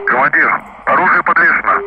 Командир, оружие подвешено.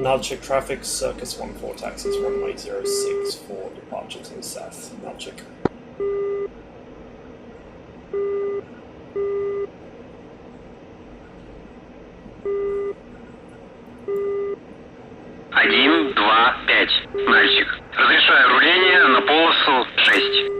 Nalchik traffic, Circus 14 taxis, runway 06 for departure to the south. Nalchik. Один, два, пять. Нальчик. Разрешаю руление на полосу 6.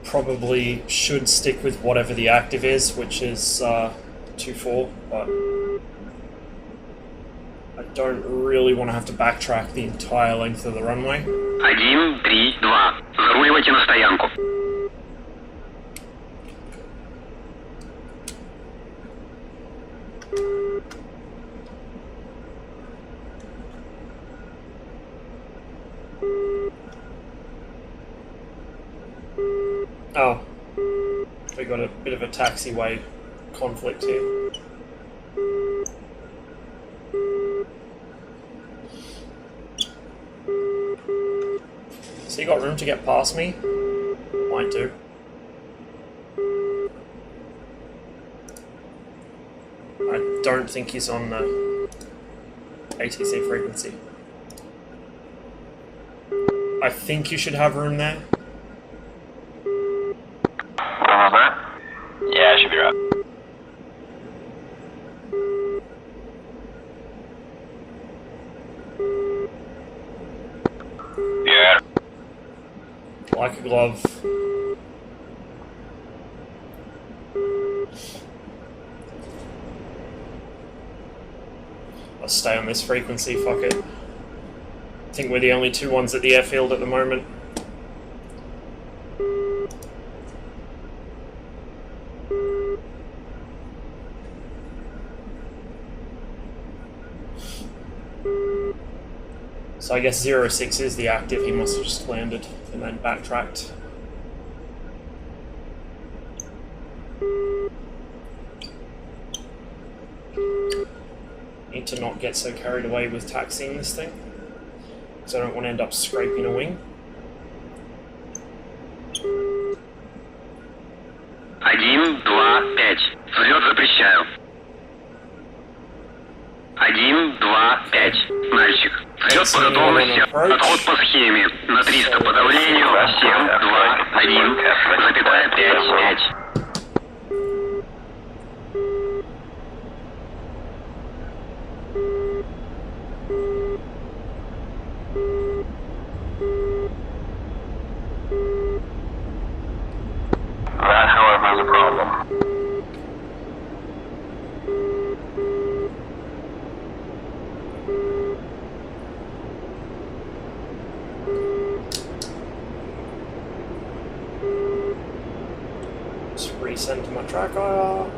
Probably should stick with whatever the active is, which is 2-4, but I don't really want to have to backtrack the entire length of the runway. 1, 3, 2. Заруливайте на стоянку. Oh, we got a bit of a taxiway conflict here. So you got room to get past me? Might do. I don't think he's on the ATC frequency. I think you should have room there. Yeah, I should be right. Yeah. Like a glove. I'll stay on this frequency, fuck it. I think we're the only two ones at the airfield at the moment. So I guess 06 is the active, he must have just landed and then backtracked. Need to not get so carried away with taxiing this thing, because I don't want to end up scraping a wing. 1, 2, 5. Взлет запрещаю. 1, 2, 5. Нальчик. Взлет по готовности. Отход по схеме. На 300 по давлению. 7, 2, 1. Запятая 5, 5. That, however, is a problem. Resend to my tracker.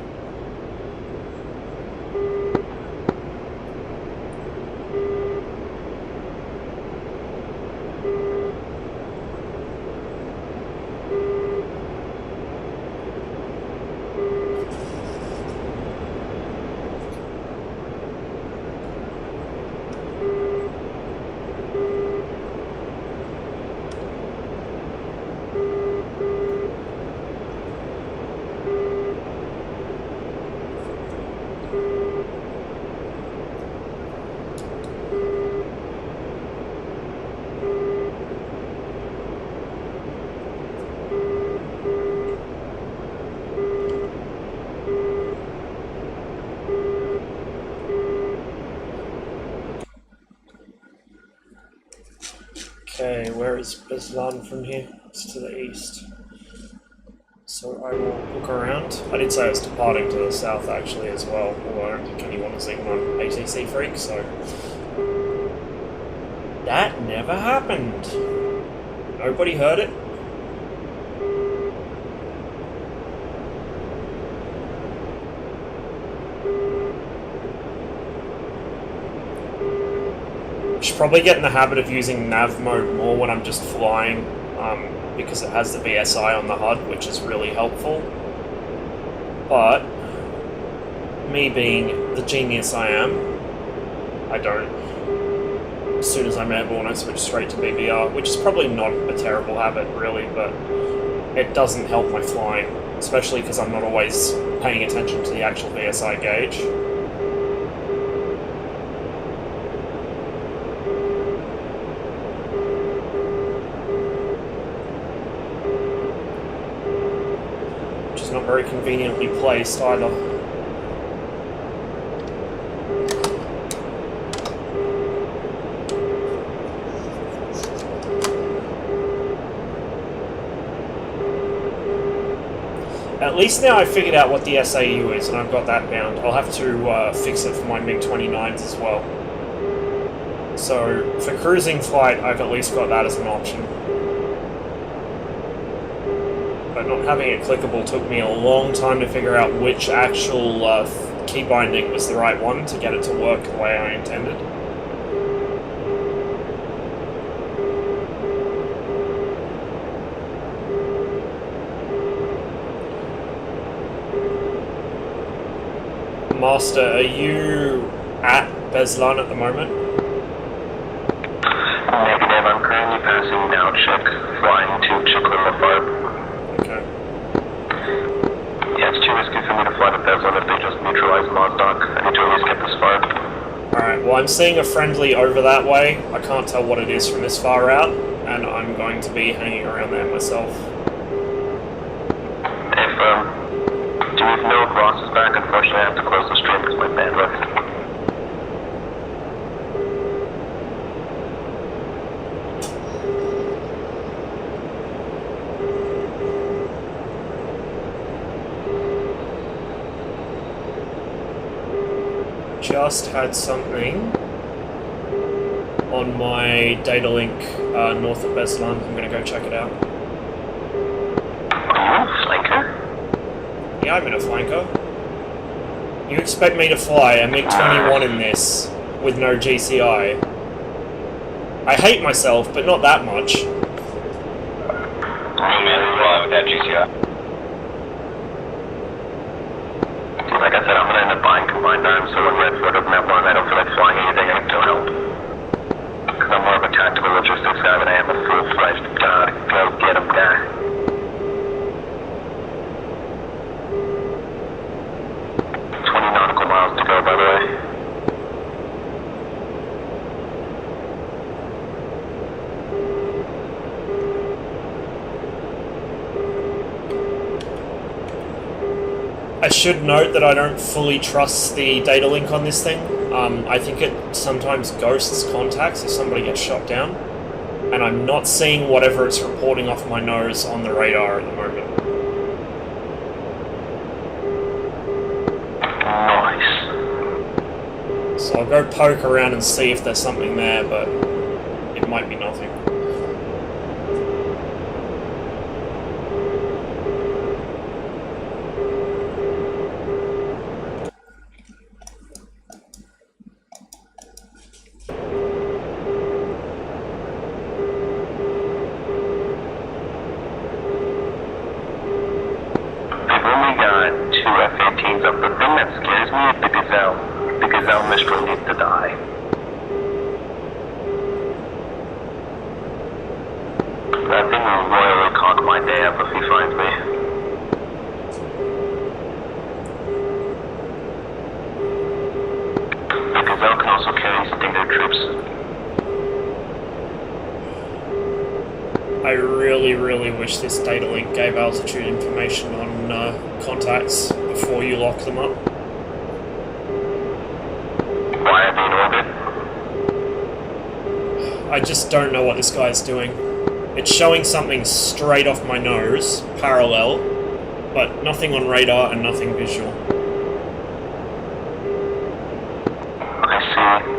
Okay, where is Beslan from here? It's to the east. So I will look around. I did say I was departing to the south actually as well, although I don't think anyone is even on ATC Freak, so... That never happened! Nobody heard it? Should probably get in the habit of using nav mode more when I'm just flying, because it has the BSI on the HUD, which is really helpful. But, me being the genius I am, I don't. As soon as I'm airborne, I switch straight to BBR, which is probably not a terrible habit, really, but it doesn't help my flying, especially because I'm not always paying attention to the actual BSI gauge. Not very conveniently placed either. At least now I figured out what the SAU is and I've got that bound. I'll have to fix it for my MiG-29s as well. So for cruising flight I've at least got that as an option. But not having it clickable took me a long time to figure out which actual key binding was the right one to get it to work the way I intended. Master, are you at Beslan at the moment? Negative, I'm currently passing now check, flying to Chiklima 5. Yeah, it's too risky for me to fly to Beslan if they just neutralize Mozdok. I need to at least get this far. Alright, well I'm seeing a friendly over that way. I can't tell what it is from this far out, and I'm going to be hanging around there myself. If, do you know if Ross is back? Unfortunately I have to close the stream because my bandwidth. Just had something on my data link north of Beslan. I'm gonna go check it out. Are you a flanker? Yeah, I'm in a flanker. You expect me to fly a MiG-21 in this with no GCI? I hate myself, but not that much. Oh man, I'm flying with that GCI. Like I said, I'm gonna end up buying combined arms, so when REDFOR doesn't have one, I don't feel like flying anything, I can still help. Because I'm more of a tactical logistics guy than I am a full-fledged gotta go get him guy. Miles to go, by the way. I should note that I don't fully trust the data link on this thing. I think it sometimes ghosts contacts if somebody gets shot down, and I'm not seeing whatever it's reporting off my nose on the radar at the moment. So I'll go poke around and see if there's something there, but it might be nothing. teens up. The thing that scares me is the gazelle. The gazelle mistral needs to die. That thing will royally cock my day up if he finds me. The gazelle can also carry Stinger troops. I really wish this data link gave altitude information on contacts before you lock them up. Why are they in orbit? I just don't know what this guy's doing. It's showing something straight off my nose, parallel, but nothing on radar and nothing visual. I see.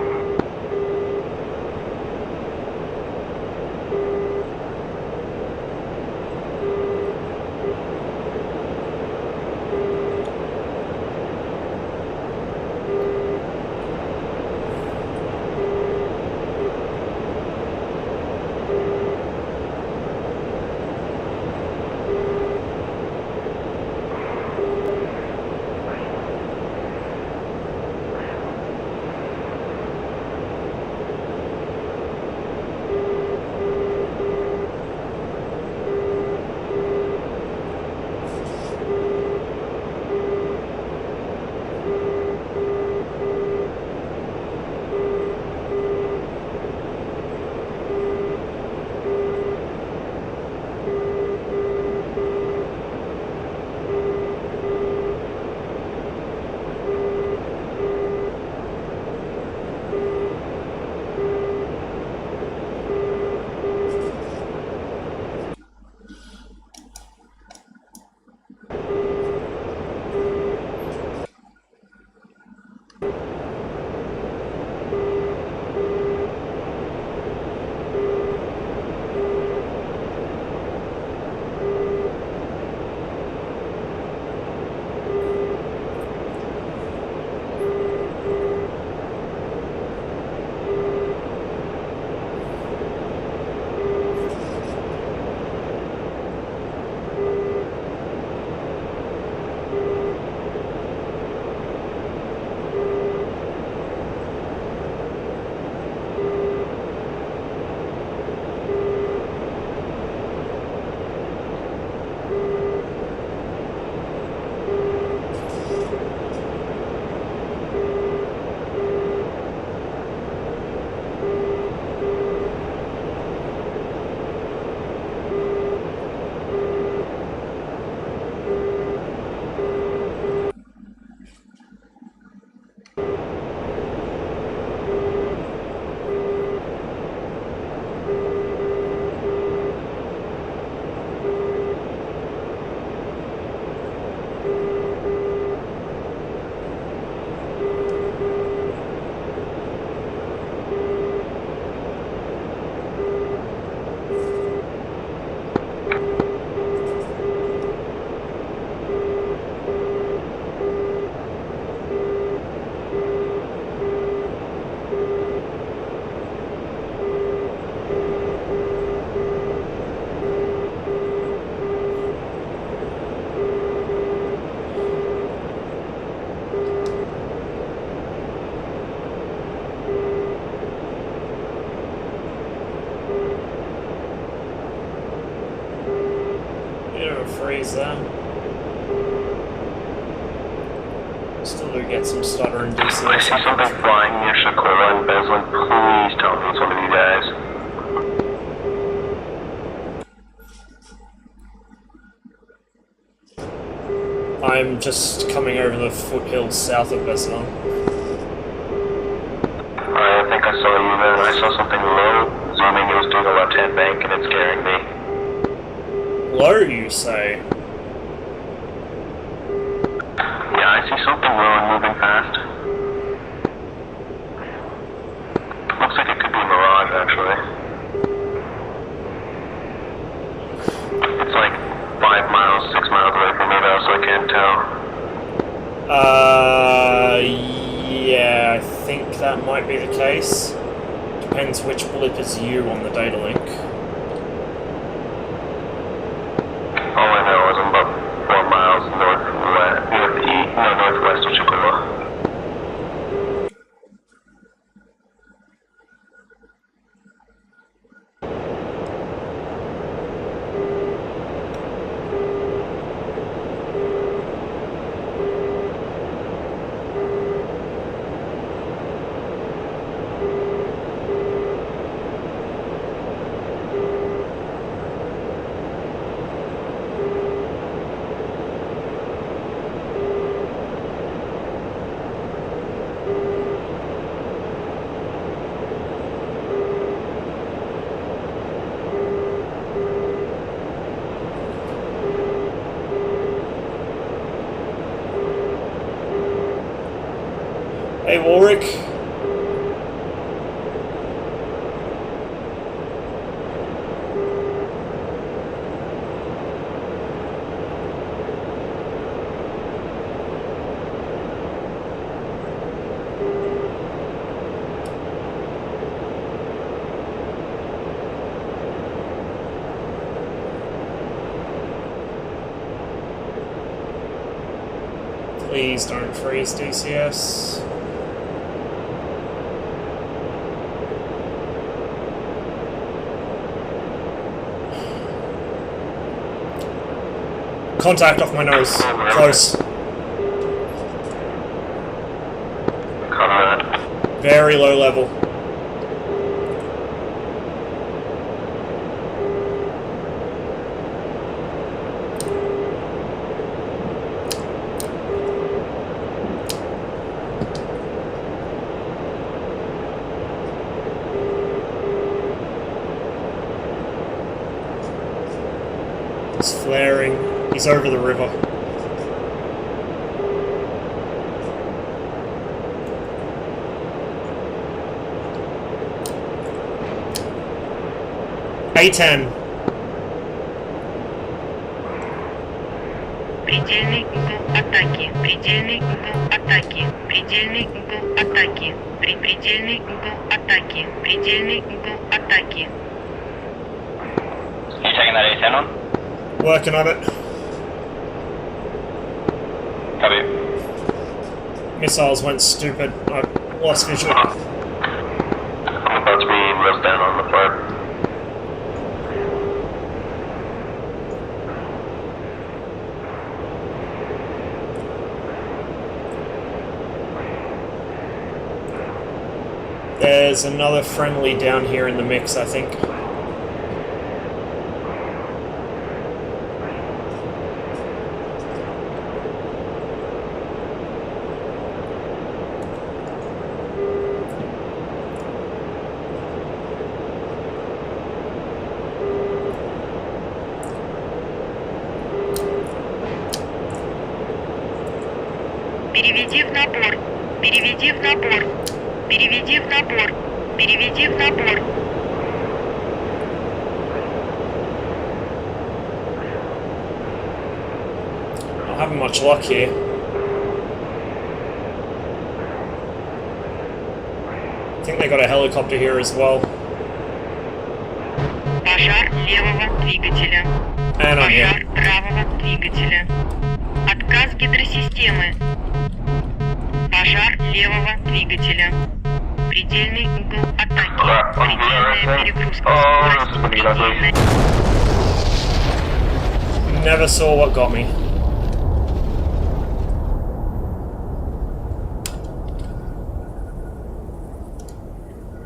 Freeze there. Still do get some stutter and DC. I see something flying near Shakora and Beslin. Please tell me it's one of you guys. I'm just coming over the foothills south of Beslin. I think I saw you there. I saw something low, zooming. It was doing a left-hand bank and it's scaring me. Low, you say? Yeah, I see something low and moving fast. Looks like it could be a mirage, actually. It's like 5 miles, 6 miles away from me though, so I can't tell. Yeah, I think that might be the case. Depends which blip is you on the data link. All I know is I'm about 4 miles north Ulrich. Please don't freeze DCS. Contact off my nose. Close. Cover that. Very low level. It's flaring. He's over the river. A10. Предельный угол атаки. Предельный угол атаки. Предельный угол атаки. Предельный угол атаки. Предельный угол атаки. You taking that A10 on? Working on it. Copy. Missiles went stupid. I lost visual. I'm about to be rest down on the fire. There's another friendly down here in the mix, I think. Переведи в набор. Переведи в набор. Переведи в набор. Переведи в набор. Not having much luck here. I think they got a helicopter here as well. Пожар левого двигателя. And I'm Пожар here. правого двигателя. Отказ гидросистемы. Пожар левого двигателя. Предельный угол атаки. Предельная перегрузка. Скорость предельная. Never saw what got me.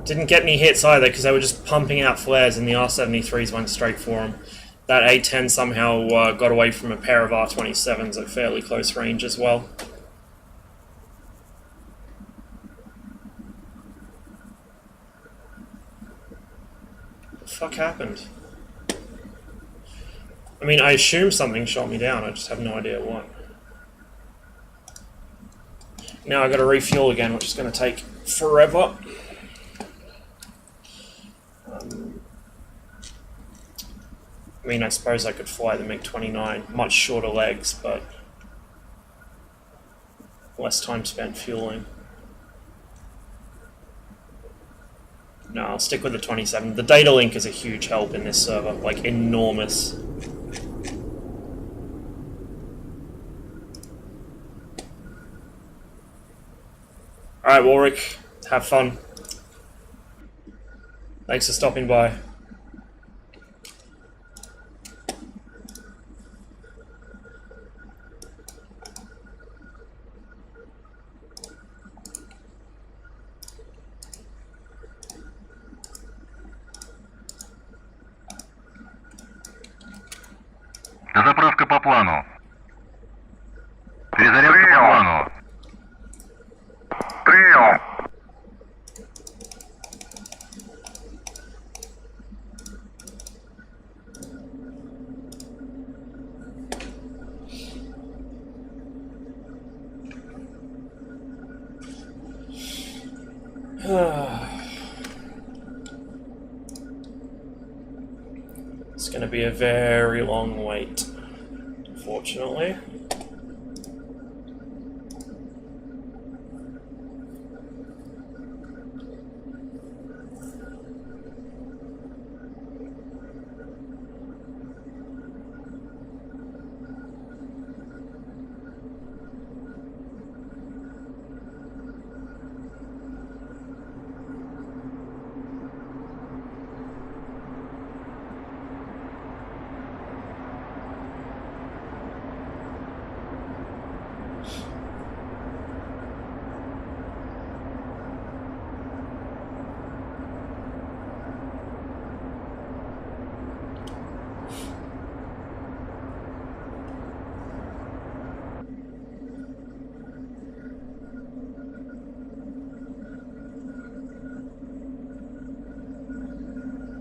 Didn't get any hits either because they were just pumping out flares and the R-73s went straight for them. That A-10 somehow got away from a pair of R-27s at fairly close range as well. What the fuck happened? I mean, I assume something shot me down, I just have no idea what. Now I gotta refuel again, which is gonna take forever. I mean, I suppose I could fly the MiG-29, much shorter legs, but less time spent fueling. No, I'll stick with the 27. The data link is a huge help in this server, like enormous. Alright, Warwick, have fun. Thanks for stopping by. Заправка по плану. Перезарядка по плану. Прием. It's going to be a very long wait, unfortunately.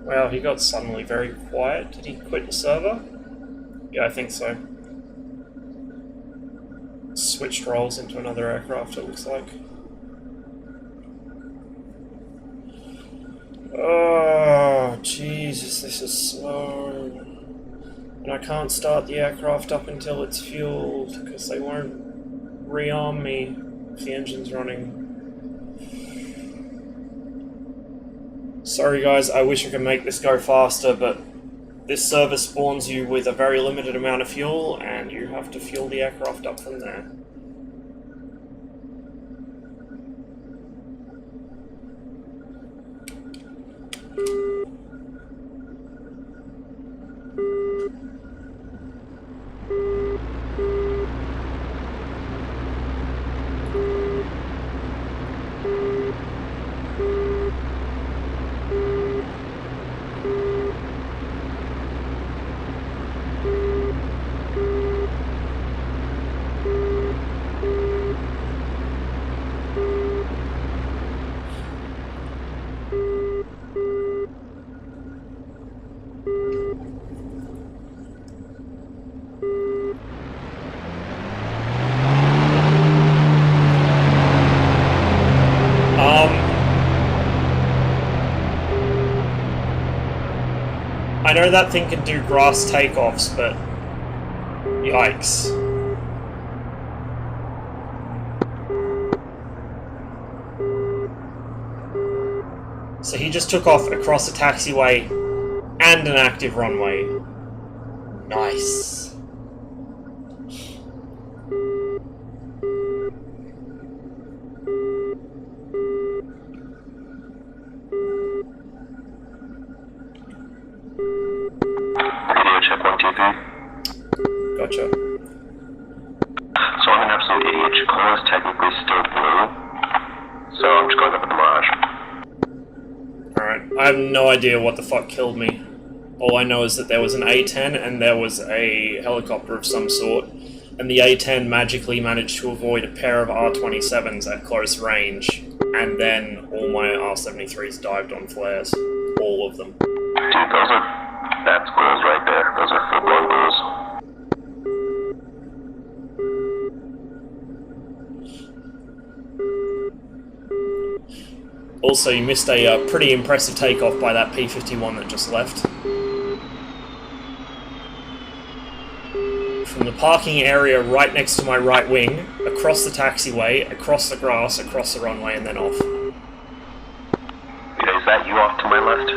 Wow, he got suddenly very quiet. Did he quit the server? Yeah, I think so. Switched roles into another aircraft, it looks like. Oh, Jesus, this is slow. And I can't start the aircraft up until it's fueled, because they won't rearm me if the engine's running. Sorry guys, I wish I could make this go faster, but this server spawns you with a very limited amount of fuel, and you have to fuel the aircraft up from there. I know that thing can do grass takeoffs, but yikes. So he just took off across a taxiway and an active runway. Nice. Gotcha. So I'm an absolute idiot. Chicago is technically still blue, so I'm just going up with the Mirage. Alright, I have no idea what the fuck killed me. All I know is that there was an A-10 and there was a helicopter of some sort, and the A-10 magically managed to avoid a pair of R-27s at close range, and then all my R-73s dived on flares. All of them. Dude, that's goals right there. Those are full-blown goals. Also, you missed a pretty impressive takeoff by that P-51 that just left. From the parking area right next to my right wing, across the taxiway, across the grass, across the runway, and then off. Yeah, is that you off to my left?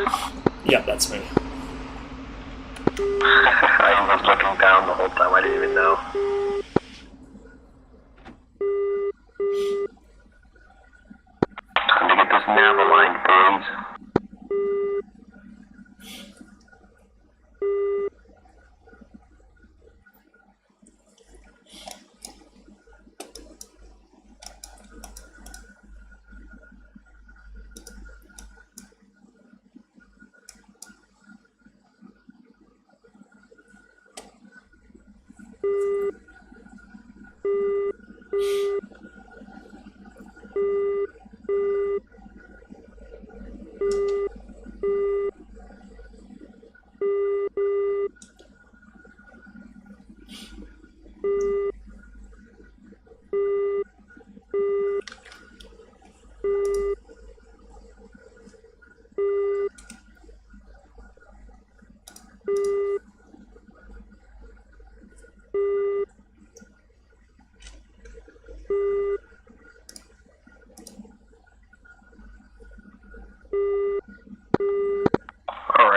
Yep, that's me. I was looking down the whole time, I didn't even know. Time to get this nav aligned, boys.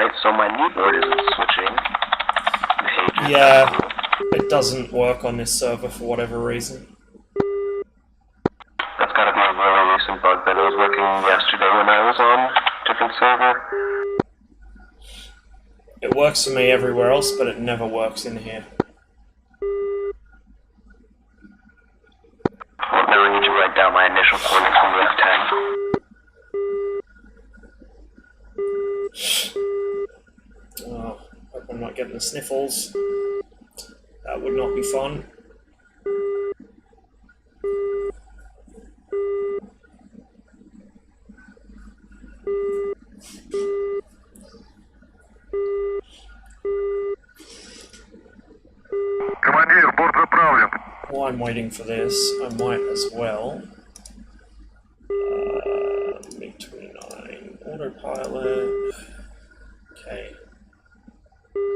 Alright, so my new board isn't switching. Yeah, it doesn't work on this server for whatever reason. That's gotta be a really recent bug that was working yesterday when I was on a different server. It works for me everywhere else, but it never works in here. Well, now I need to write down my initial coordinates from the F10. Oh, hope I'm not getting the sniffles. That would not be fun. Командир, борт заправлен. While I'm waiting for this, I might as well. MiG-29 autopilot. Okay.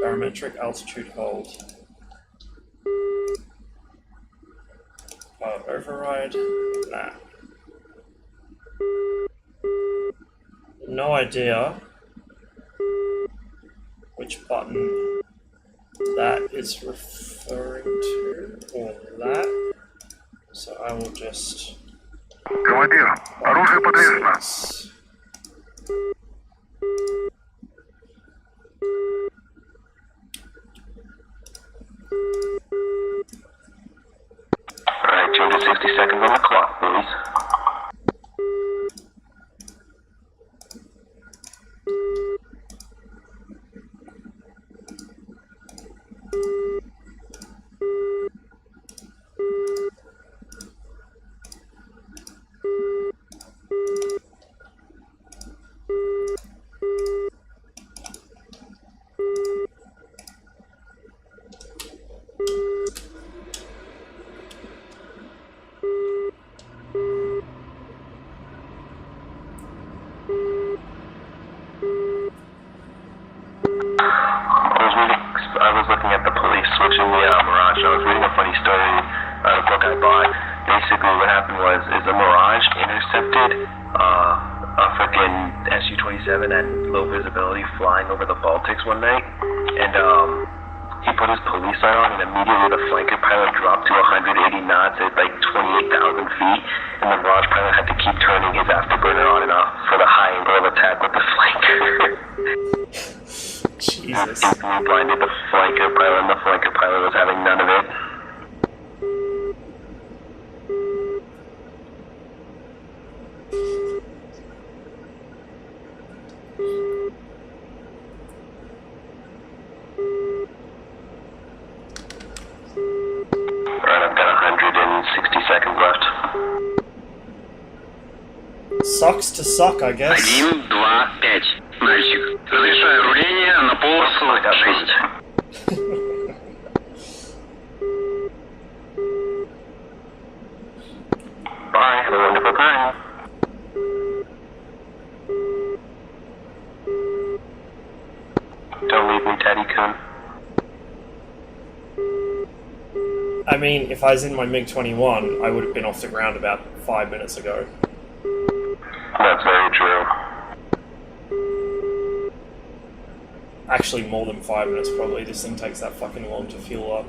Barometric altitude hold. Pilot override. Nah. No idea which button that is referring to, or that. So I will just... Командир, оружие подвешено. Alright, 260 seconds on the clock, please. I was looking at the police switching the Mirage. I was reading a funny story out of a book I bought. Basically, what happened was, the Mirage intercepted a freaking Su-27 at low visibility flying over the Baltics one night, and he put his police light on, and immediately the flanker pilot dropped to 180 knots at like 28,000 feet, and the Mirage pilot had to keep turning his afterburner on and off for the high angle of attack with the flanker. Jesus. Instantly blinded the flanker pilot, and the flanker pilot was having none of it. Alright, I've got 160 seconds left. Sucks to suck, I guess. 1, 2, 5. Мальчик, разрешаю руление на полосу 6. Bye, have a wonderful time. Don't leave me, Daddy-kun. I mean, if I was in my MiG-21, I would have been off the ground about 5 minutes ago. That's very true. Actually, more than 5 minutes probably. This thing takes that fucking long to fuel up.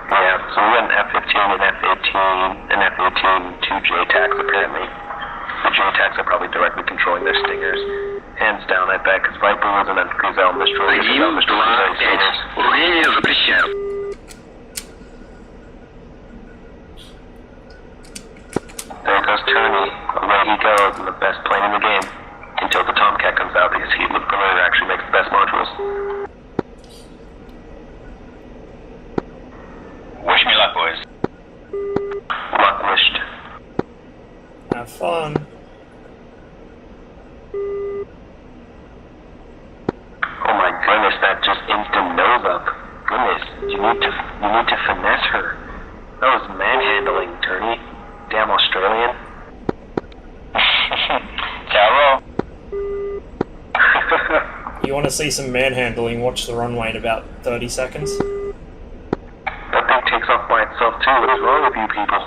Yeah, so we got an F-15, an F-18, an F-18, 2 JTACs apparently. The JTACs are probably directly controlling their stingers. Hands down, I bet, because Viper was an Gazelle destroyer. 1, 2, 5. Руление запрещаю. There goes Tony. Away he goes, and the best plane in the game. Until the Tomcat comes out, because he, the Coolairs actually makes the best modules. Wish me luck, boys. Luck wished. Have fun. Oh my goodness, that just instant nose up. Goodness, you need to finesse her. That was manhandling, Tony. Damn Australian. Ciao. You want to see some manhandling? Watch the runway in about 30 seconds. That thing takes off by itself too. What is wrong with you people?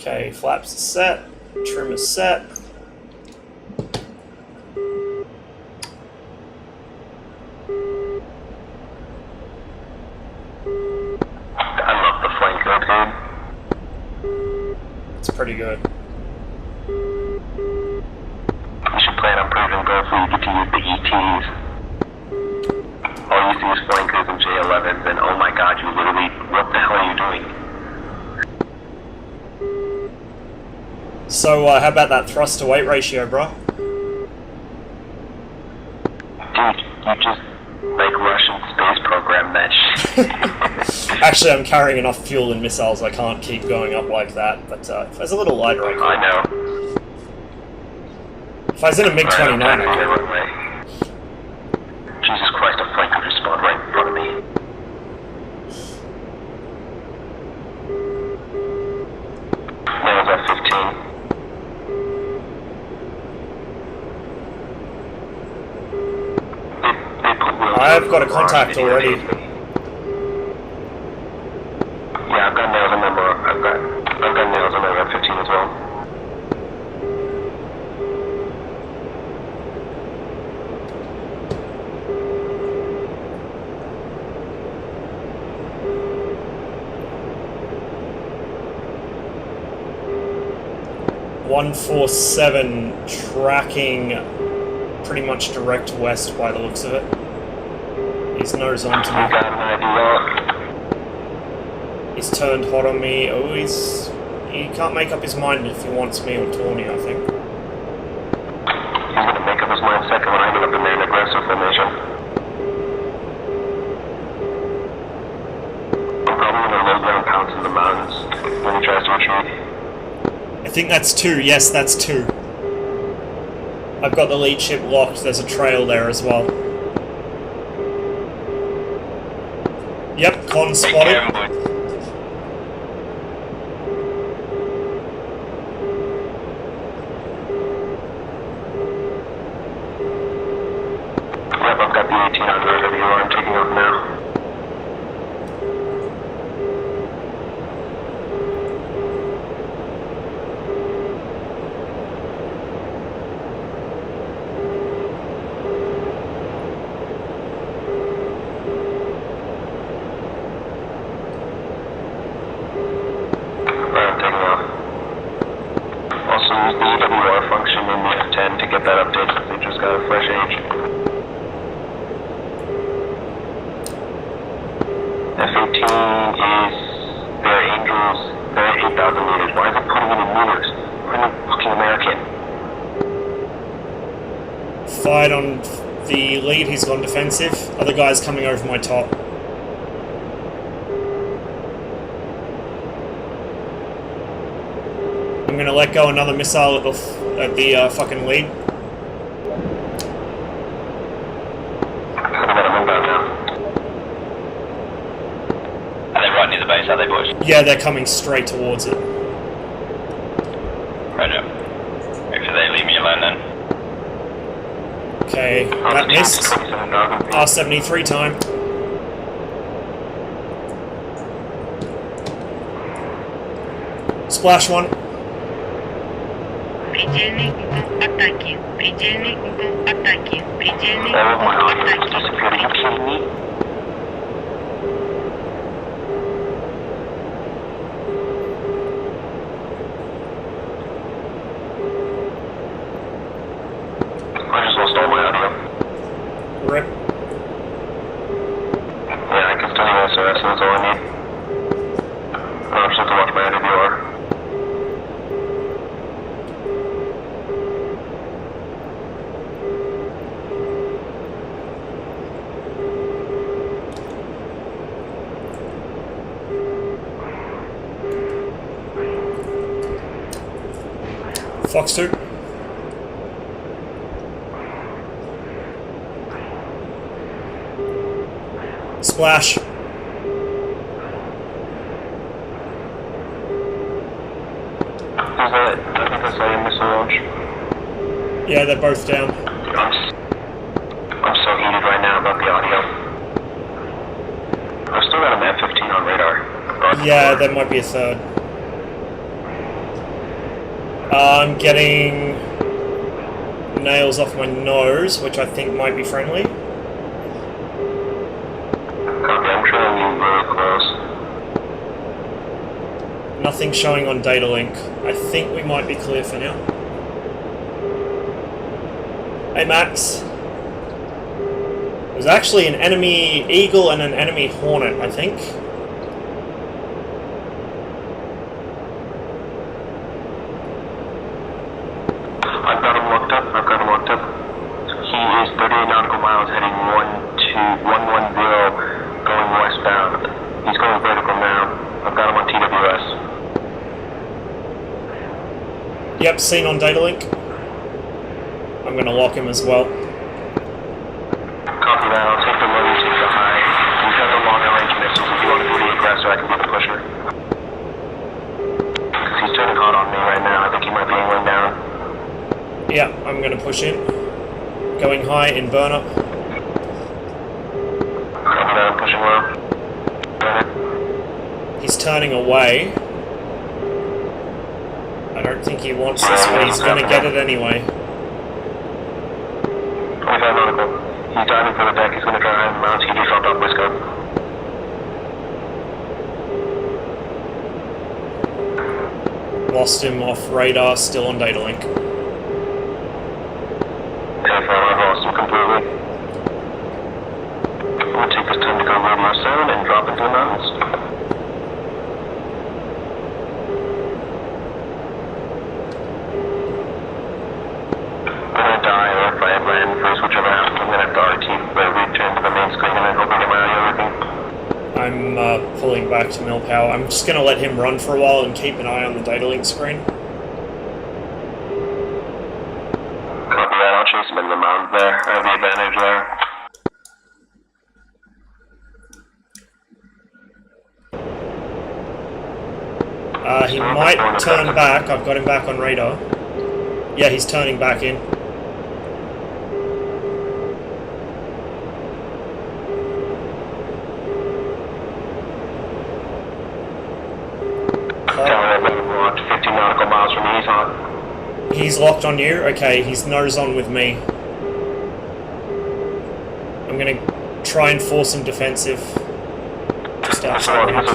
Okay, flaps are set, trim is set. I love the flanker, dude. It's pretty good. You should plan on proving both so you get to use the ETs. All you see is flankers and J11s, and oh my god, you literally, what the hell are you doing? So, how about that thrust to weight ratio, bro? Dude, you just, like, Russian space program that shit. Actually, I'm carrying enough fuel and missiles, I can't keep going up like that, but if I was a little lighter, I could. I know. If I was in a MiG-29, I could. Jesus Christ, a flanker just spawned right in front of me. That was at 15. I've got a contact already. Yeah, I've got nails on them. I've got nails on them at 15 as well. .147 tracking pretty much direct west by the looks of it. His nose onto I me. got an idea. He's turned hot on me. Oh, he can't make up his mind if he wants me or Tawny, I think. He's gonna make up his mind second when I get up in there in aggressive formation. I'm probably gonna low ground pounce in the mountains when he tries to retreat. I think that's 2. Yes, that's 2. I've got the lead ship locked. There's a trail there as well. Yep, con spotted. Yep, I've got the 18 on wherever you are. I'm taking off now. Alright, I'm taking off. Also use the EWR function in the F10 to get that update because they just got a fresh age. F18 is their Angels, they're at 8,000 meters. Why is it putting them in meters? I'm a fucking American. Fired on the lead, he's gone defensive. Other guys coming over my top. I'm gonna let go another missile at the fucking lead. I'm gonna move out now. Are they right near the base, are they, boys? Yeah, they're coming straight towards it. Right up. Maybe they leave me alone then. Okay, that missed. 27,000 feet. R73 time. Splash one. Предельный угол атаки. Предельный угол атаки. Предельный Oh my угол god, you just атаки. disappeared. Are you kidding me? I just lost all my audio. Rip. Yeah, I can still hear SOS, and that's all I need. I'm just have to watch my AWR. Fox 2. Splash. Is it? I think I saw your missile launch. Yeah, they're both down. I'm so heated right now about the audio. I've still got an F-15 on radar. Yeah, there might be a third. I'm getting nails off my nose, which I think might be friendly. Copy, I'm trying to move very close. Nothing showing on data link. I think we might be clear for now. Hey Max. There's actually an enemy eagle and an enemy hornet, I think. I've got him looked up. He is 38 nautical miles heading 110 going westbound. He's going vertical now. I've got him on TWS. Yep, seen on data link. I'm gonna lock him as well. Copy that. I'll take the low, you take the high. We've got the longer range missiles. If you want to do the aggressor, I can be the pusher. Because he's turning hot on me right now. I think he might be angling down. Yeah, I'm gonna push in. Going high in burner. Copy that. I'm pushing low. He's turning away. I don't think he wants this, but he's gonna get it anyway. 25 nautical. He's diving for the deck. He's going to try and mount. He just dropped off Wisco. Lost him off radar, still on data link. I've lost him completely. I'm going to take this time to go radio 7 and drop into the mountains. I'm going to die if I land first, whichever happens. I'm going to have to RT, return to the main screen and then hopefully get my audio working. I'm pulling back to mill power. I'm just gonna let him run for a while and keep an eye on the data link screen. Copy that. I'll chase him into the mountains there. I have the advantage there. He might turn back. I've got him back on radar. Yeah, he's turning back in. Locked 15 nautical miles from me. He's on. He's locked on you? Okay, he's nose on with me. I'm gonna try and force him defensive. Just outside the house.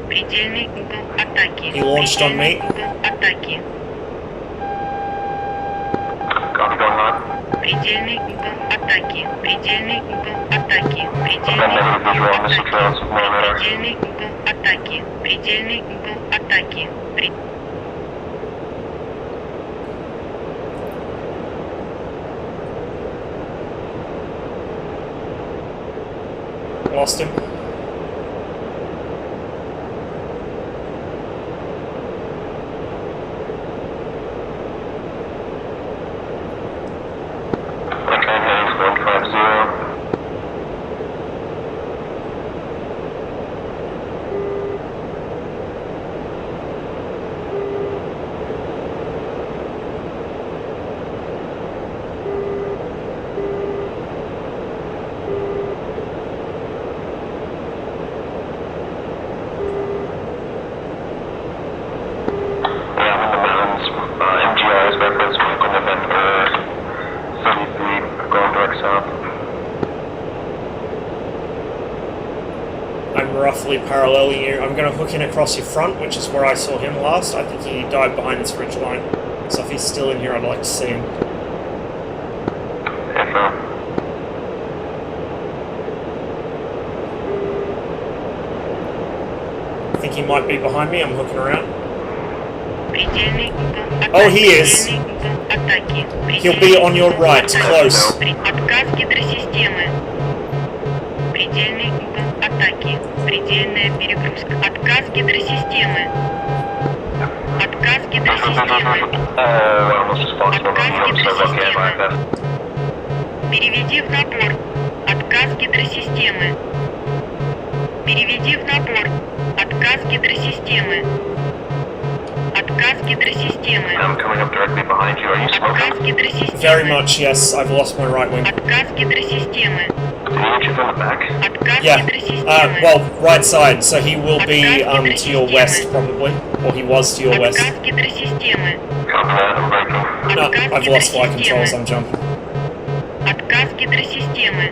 Предельный угол атаки. He launched on me. Предельный угол атаки. Copy, going on. Предельный угол атаки. Предельный угол атаки. Предельный Negative угол visual on missile trails. атаки. No radar. Предельный угол атаки. Предельный угол атаки. Lost him. Okay, heading 150. I'm roughly paralleling you. I'm going to hook in across your front, which is where I saw him last. I think he died behind this ridge line. So if he's still in here, I'd like to see him. I think he might be behind me. I'm hooking around. Oh, he is. He'll be on your right, close. Отказ гидросистемы. Предельный угол атаки. Предельная перегрузка. Отказ гидросистемы. Отказ гидросистемы. Отказ гидросистемы. Переведи в набор. Отказ гидросистемы. Переведи в набор. Отказ гидросистемы. Отказ гидросистемы. I'm coming up directly behind you. Are you Отказ smoking? гидросистемы. Very much, yes. I've lost my right wing. Отказ гидросистемы. Did he hit you from the back? Отказ Yeah. гидросистемы. Well, right side. So he will be to your west probably, or he was to your west. Отказ гидросистемы. Copy that. I'm braking. No, Отказ I've lost flight гидросистемы. controls. I'm jumping. Отказ гидросистемы.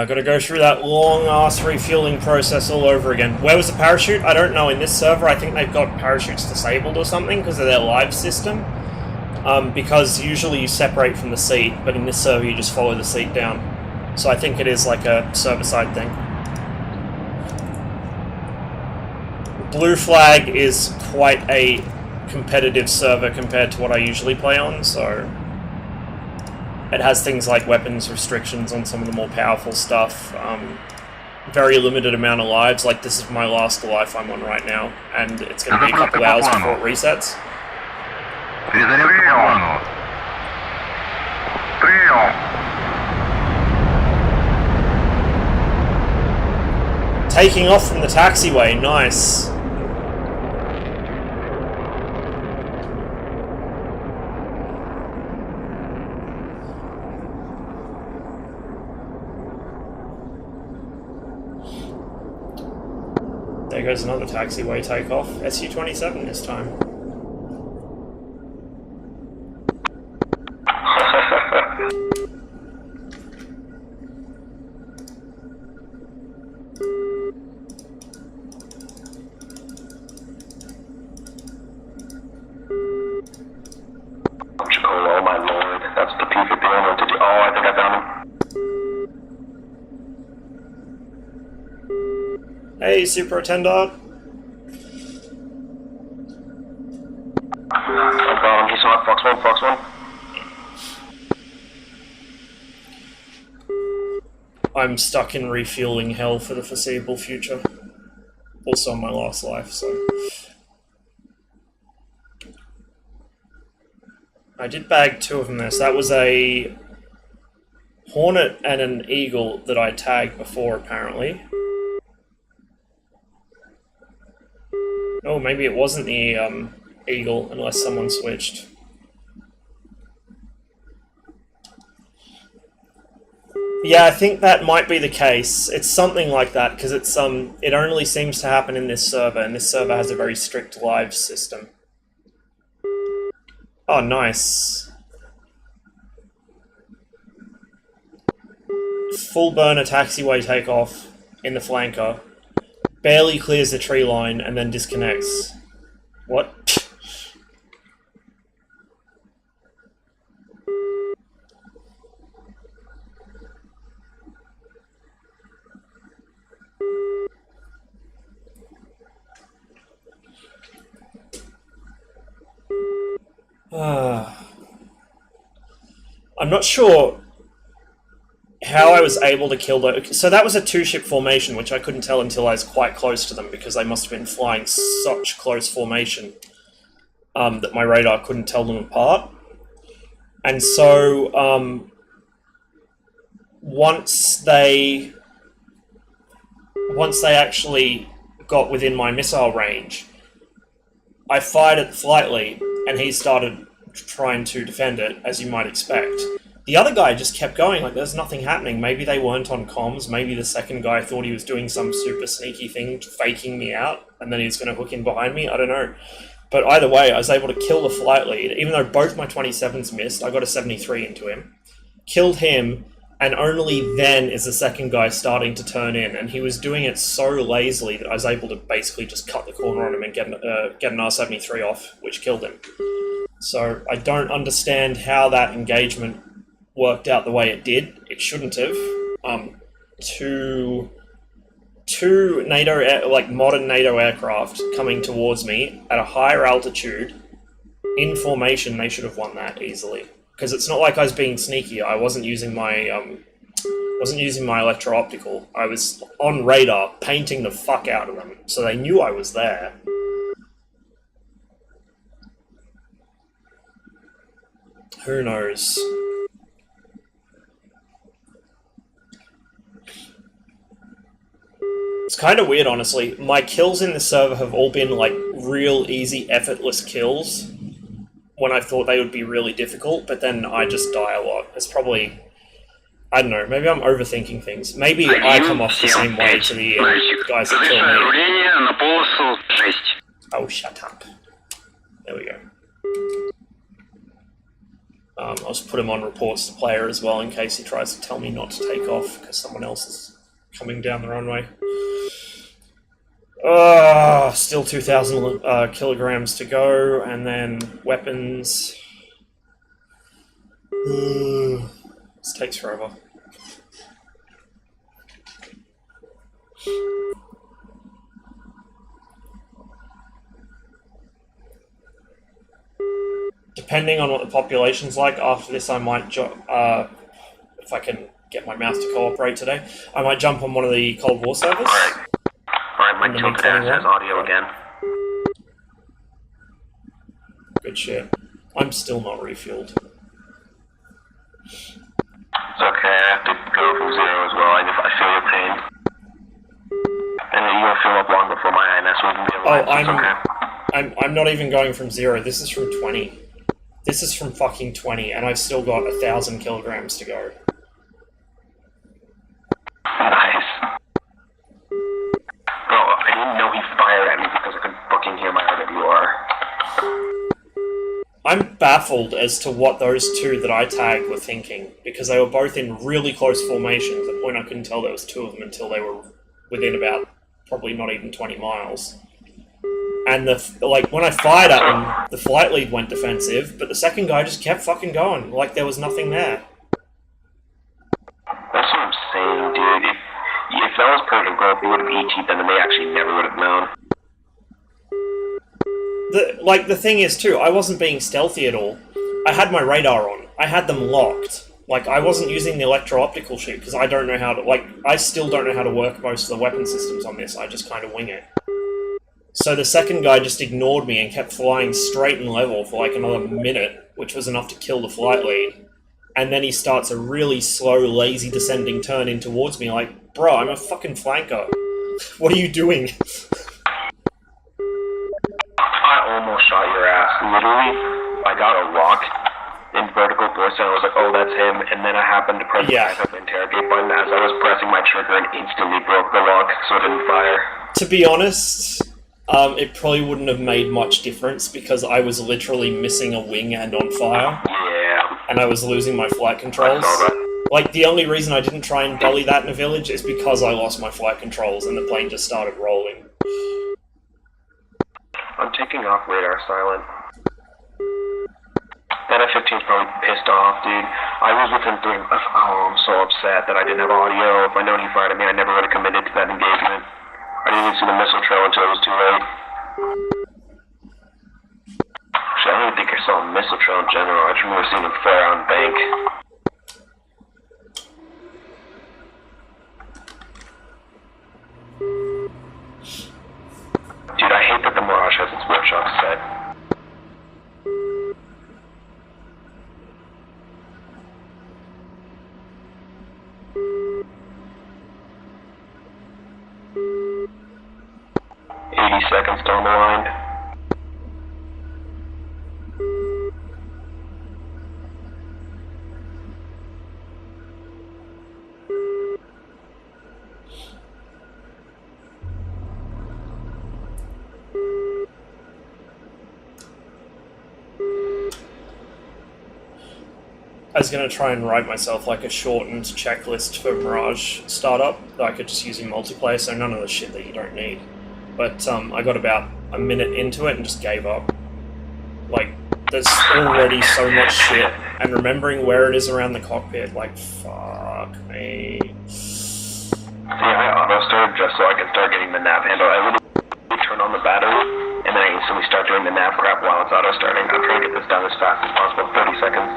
Gotta go through that long-ass refueling process all over again. Where was the parachute? I don't know. In this server, I think they've got parachutes disabled or something because of their live system. Because usually you separate from the seat, but in this server you just follow the seat down. So I think it is like a server-side thing. Blue Flag is quite a competitive server compared to what I usually play on, so... It has things like weapons restrictions on some of the more powerful stuff, very limited amount of lives, like this is my last life I'm on right now, and it's going to be a couple hours before it resets. Принял. Принял. Taking off from the taxiway, nice. There goes another taxiway takeoff. SU-27 this time. Oh my lord, that's the PvP owner. Did you? Oh, I think I found him. Hey, Superintendent. I got him. He's on Fox 1, Fox 1. I'm stuck in refueling hell for the foreseeable future. Also on my last life, so... I did bag 2 of them there, so that was a Hornet and an Eagle that I tagged before, apparently. Oh, maybe it wasn't the Eagle, unless someone switched. Yeah, I think that might be the case. It's something like that, because it's it only seems to happen in this server, and this server has a very strict live system. Oh, nice. Full burner taxiway takeoff in the flanker. Barely clears the tree line and then disconnects. What? I'm not sure how I was able to kill those. So that was a 2-ship formation, which I couldn't tell until I was quite close to them, because they must have been flying such close formation that my radar couldn't tell them apart. And so once they actually got within my missile range, I fired at the flight lead, and he started trying to defend it, as you might expect. The other guy just kept going, like there's nothing happening. Maybe they weren't on comms, maybe the second guy thought he was doing some super sneaky thing, faking me out, and then he was going to hook in behind me, I don't know. But either way, I was able to kill the flight lead, even though both my 27s missed. I got a 73 into him. Killed him, and only then is the second guy starting to turn in, and he was doing it so lazily that I was able to basically just cut the corner on him and get an R-73 off, which killed him. So I don't understand how that engagement worked out the way it did. It shouldn't have. Two NATO, like modern NATO aircraft coming towards me at a higher altitude, In formation, they should have won that easily. Because it's not like I was being sneaky. I wasn't using my electro-optical. I was on radar, painting the fuck out of them, so they knew I was there. Who knows? It's kind of weird, honestly. My kills in the server have all been, like, real easy, effortless kills when I thought they would be really difficult, but then I just die a lot. It's probably... I don't know, maybe I'm overthinking things. Maybe I come off the same way to the guys that kill me. Руление на полосу 6. Oh, shut up. There we go. I'll just put him on reports to player as well in case he tries to tell me not to take off because someone else is coming down the runway. Still 2,000 kilograms to go, and then weapons. This takes forever. Depending on what the population's like, after this I might, if I can get my mouse to cooperate today, I might jump on one of the Cold War servers. Alright, my tilted ass has audio again. Good shit. I'm still not refueled. It's okay, I have to go from 0 as well. I feel your pain. And you'll fill up long before my INS will be alive. I'm not even going from 0. This is from 20. This is from fucking 20, and I've still got 1,000 kilograms to go. Nice. Bro, I didn't know he fired at me because I could fucking hear my RWR. I'm baffled as to what those two that I tagged were thinking, because they were both in really close formation, to the point I couldn't tell there was two of them until they were within about, probably not even 20 miles. And when I fired at them, the flight lead went defensive, but the second guy just kept fucking going, like there was nothing there. That's what I'm saying, dude. If that was perfect growth, we would have ET'd them and they actually never would have known. The thing is, too, I wasn't being stealthy at all. I had my radar on. I had them locked. Like, I wasn't using the electro-optical shit, because I don't know how to, I still don't know how to work most of the weapon systems on this. I just kind of wing it. So the second guy just ignored me and kept flying straight and level for like another minute, which was enough to kill the flight lead. And then he starts a really slow, lazy descending turn in towards me, like, bro, I'm a fucking flanker. What are you doing? I almost shot your ass. Literally, I got a rock in vertical force and I was like, oh, that's him. And then I happened to press the backup interrogate button as I was pressing my trigger and instantly broke the lock, so it didn't fire. To be honest, it probably wouldn't have made much difference because I was literally missing a wing and on fire. Yeah. And I was losing my flight controls. Like, the only reason I didn't try and dolly that in a village is because I lost my flight controls and the plane just started rolling. I'm taking off radar silent. That F-15's probably pissed off, dude. I was within 3... Oh, I'm so upset that I didn't have audio. If I known he fired at me, I never would have committed to that engagement. I didn't even see the missile trail until it was too late. Actually, I don't even think I saw a missile trail in general. I just remember seeing him flare on bank. Dude, I hate that the Mirage has its workshop set. Seconds down the line. I was going to try and write myself like a shortened checklist for Mirage startup that I could just use in multiplayer, so none of the shit that you don't need. But I got about a minute into it and just gave up. Like, there's already so much shit, and remembering where it is around the cockpit, like, fuck me. See, I auto-started just so I could start getting the nav handle. I would turn on the battery, and then I instantly start doing the nav crap while it's auto starting. I'm trying to get this done as fast as possible. 30 seconds.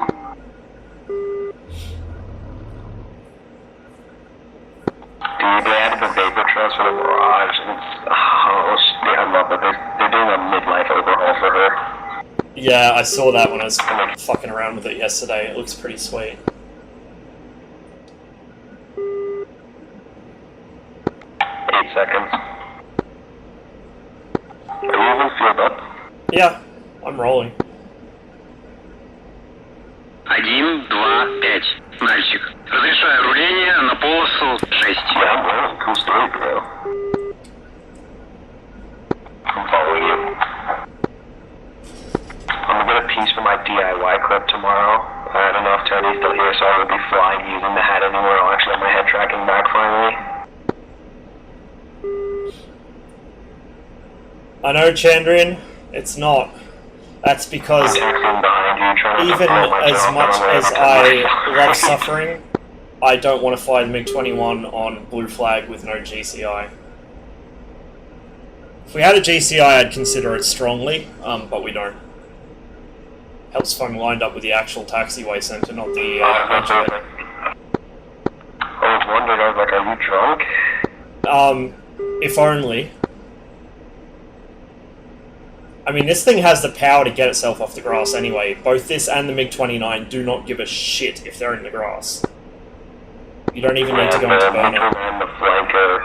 Dude, they added the vapor trails for the Mirage. I love it. They're doing a midlife overhaul for her. Yeah, I saw that when I was fucking around with it yesterday. It looks pretty sweet. 8 seconds. Are you even filled up? Yeah, I'm rolling. 1, 2, 5. Мальчик. Разрешаю руление на полосу 6. Yeah, I'm rolling. Cool story, bro. I'm following you. I'm gonna get a piece for my DIY clip tomorrow. I don't know if Tony's still here, so I won't be flying using the hat anymore. I'll actually have my head tracking back finally. I know, Chandrian, it's not. That's because I'm texting behind you, trying to even follow my as job much on the way as up to I my- love suffering, I don't want to fly the MiG-21 on blue flag with no GCI. If we had a GCI, I'd consider it strongly, but we don't. Helps if I'm lined up with the actual taxiway center, not the regiment. I was wondering, I was like, are you drunk? If only. I mean, this thing has the power to get itself off the grass anyway. Both this and the MiG-29 do not give a shit if they're in the grass. You don't even need to go into burner. And the flanker,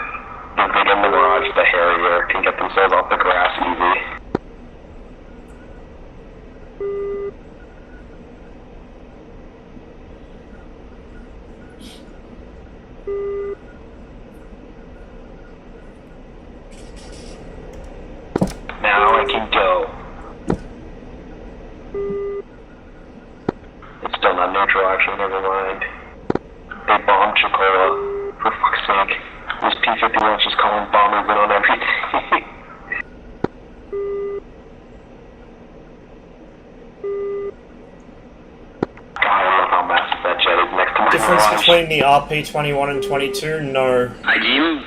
the big in the Mirage, the Harrier, can get themselves off the grass easy. Now I can go. It's still not neutral, actually, never mind. They bombed Chocola. For fuck's sake. This P-51's just calling bombers in on everything. God, I love how massive that jet is next to my Difference Mirage. between the RP-21 and 22? No, 1, 2,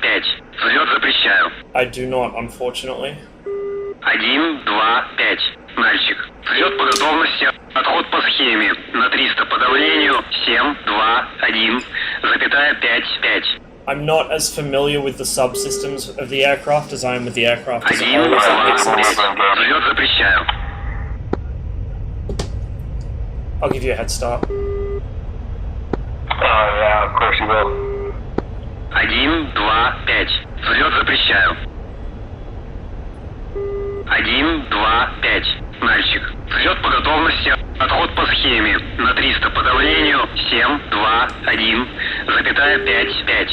5. Взлет запрещаю. I do not, unfortunately. 1, 2, 5. Мальчик. Взлет по готовности. Отход по схеме. На 300 по давлению. 7, 2, 1. Запятая 5, 5. I'm not as familiar with the subsystems of the aircraft as I am with the aircraft as a 1, whole, 2, if that makes 5. sense. Взлет запрещаю. I'll give you a head start. Oh yeah, of course you will. 1, 2, 5. Взлет запрещаю. 1, 2, 5. Мальчик. Взлет по готовности. Отход по схеме. На 300 по давлению. 7, 2, 1. Запятая 5, 5.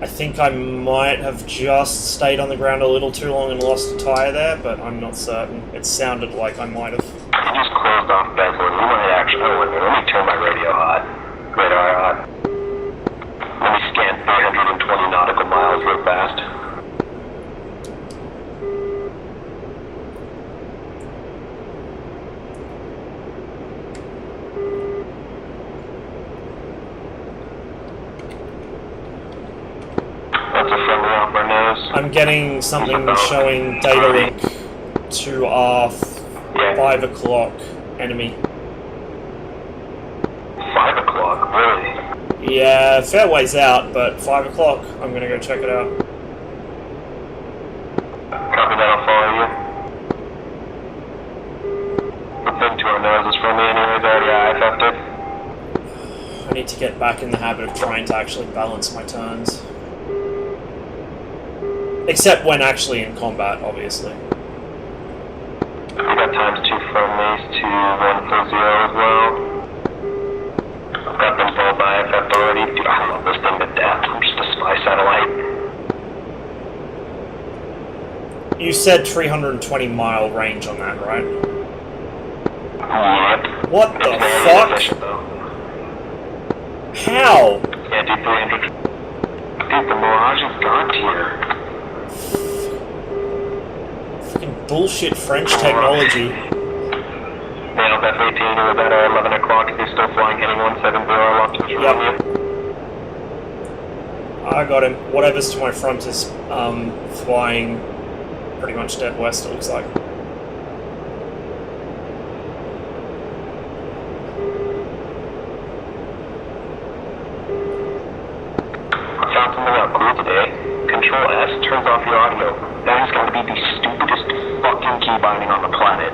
I think I might have just stayed on the ground a little too long and lost a tire there, but I'm not certain. It sounded like I might have. I just closed off Bentley. We might actually. Oh, wait a minute. Let me turn my radio hot. Radar hot. Let me scan 320 nautical miles real fast. That's a friendly off our nose. I'm getting something showing data link to our 5 o'clock enemy. 5 o'clock, really? Yeah, fair ways out, but 5 o'clock, I'm gonna go check it out. Copy that, I'll follow you. The thing to our nose is friendly anyways, already IFF'd it. I need to get back in the habit of trying to actually balance my turns. Except when actually in combat, obviously. We got times 2 friendlies to 1 for 0 as well. I've got them both IFF'd already. Dude, I love this thing to death. I'm just a spy satellite. You said 320 mile range on that, right? Yep. What the It's very fuck? efficient, though. How? Yeah, dude, 300. Dude, the Mirage is god tier. Fucking bullshit French technology. Nailed F-18 to about 11 o'clock if you're still flying heading 170 locked to Yep. I got him. Whatever's to my front is flying pretty much dead west, it looks like. I found something out cool today. Control S turns off your audio. That is going to be the stupidest fucking key binding on the planet.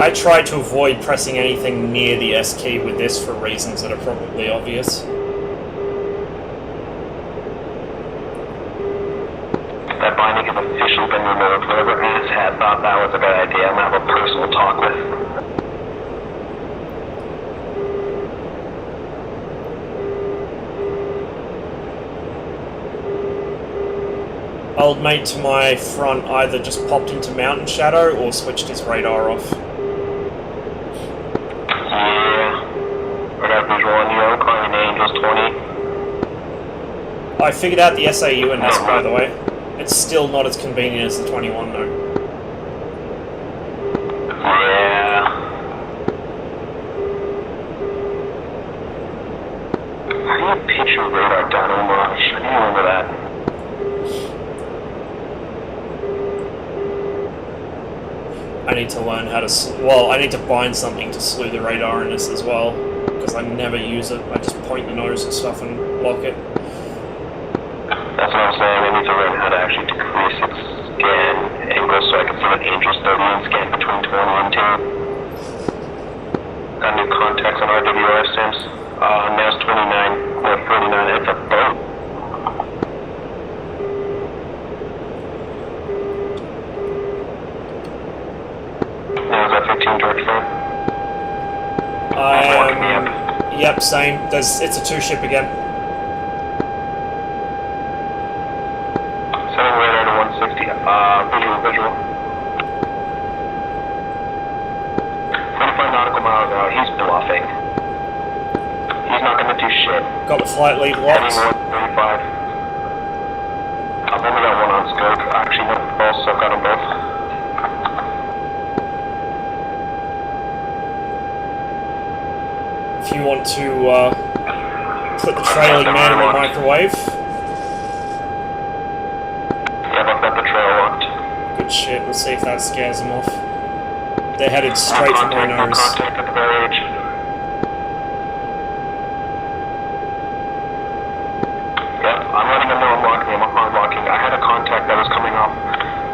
I try to avoid pressing anything near the S key with this for reasons that are probably obvious. That binding has officially been removed. Whoever asshat thought that was a good idea, I'm gonna have a personal talk with. Old mate to my front either just popped into mountain shadow or switched his radar off. Yeah. I got visual on you. I'm calling Angels 20. I figured out the SAU in this, by the way. It's still not as convenient as the 21, though. Yeah. How do you pitch your radar down on Marsh? I didn't remember that. I need to learn how to... Well, I need to bind something to slew the radar in this as well, because I never use it. I just point the nose and stuff and lock it. That's what I'm saying. I need to learn how to actually decrease its scan angle so I can see an Angels 30 and scan between 20 and 10. Got new contacts on RWR sims. Now it's 29, or 49. It's a boat. Now is that 15 direct front? Yep, same. It's a 2-ship again. Setting radar to 160. Visual. 45 nautical miles out. He's bluffing. He's not gonna do shit. Got the flight lead locked. Heading 135. I've only got one on scope. Actually, no, also I've got them both. If you want to put the trailing man in the microwave. Yeah, I've got the trail locked. Good shit, let's see if that scares them off. They're headed straight for my nose. Contact at the very edge. Yep, I'm letting them know I'm locking. I'm hard locking. I had a contact that was coming off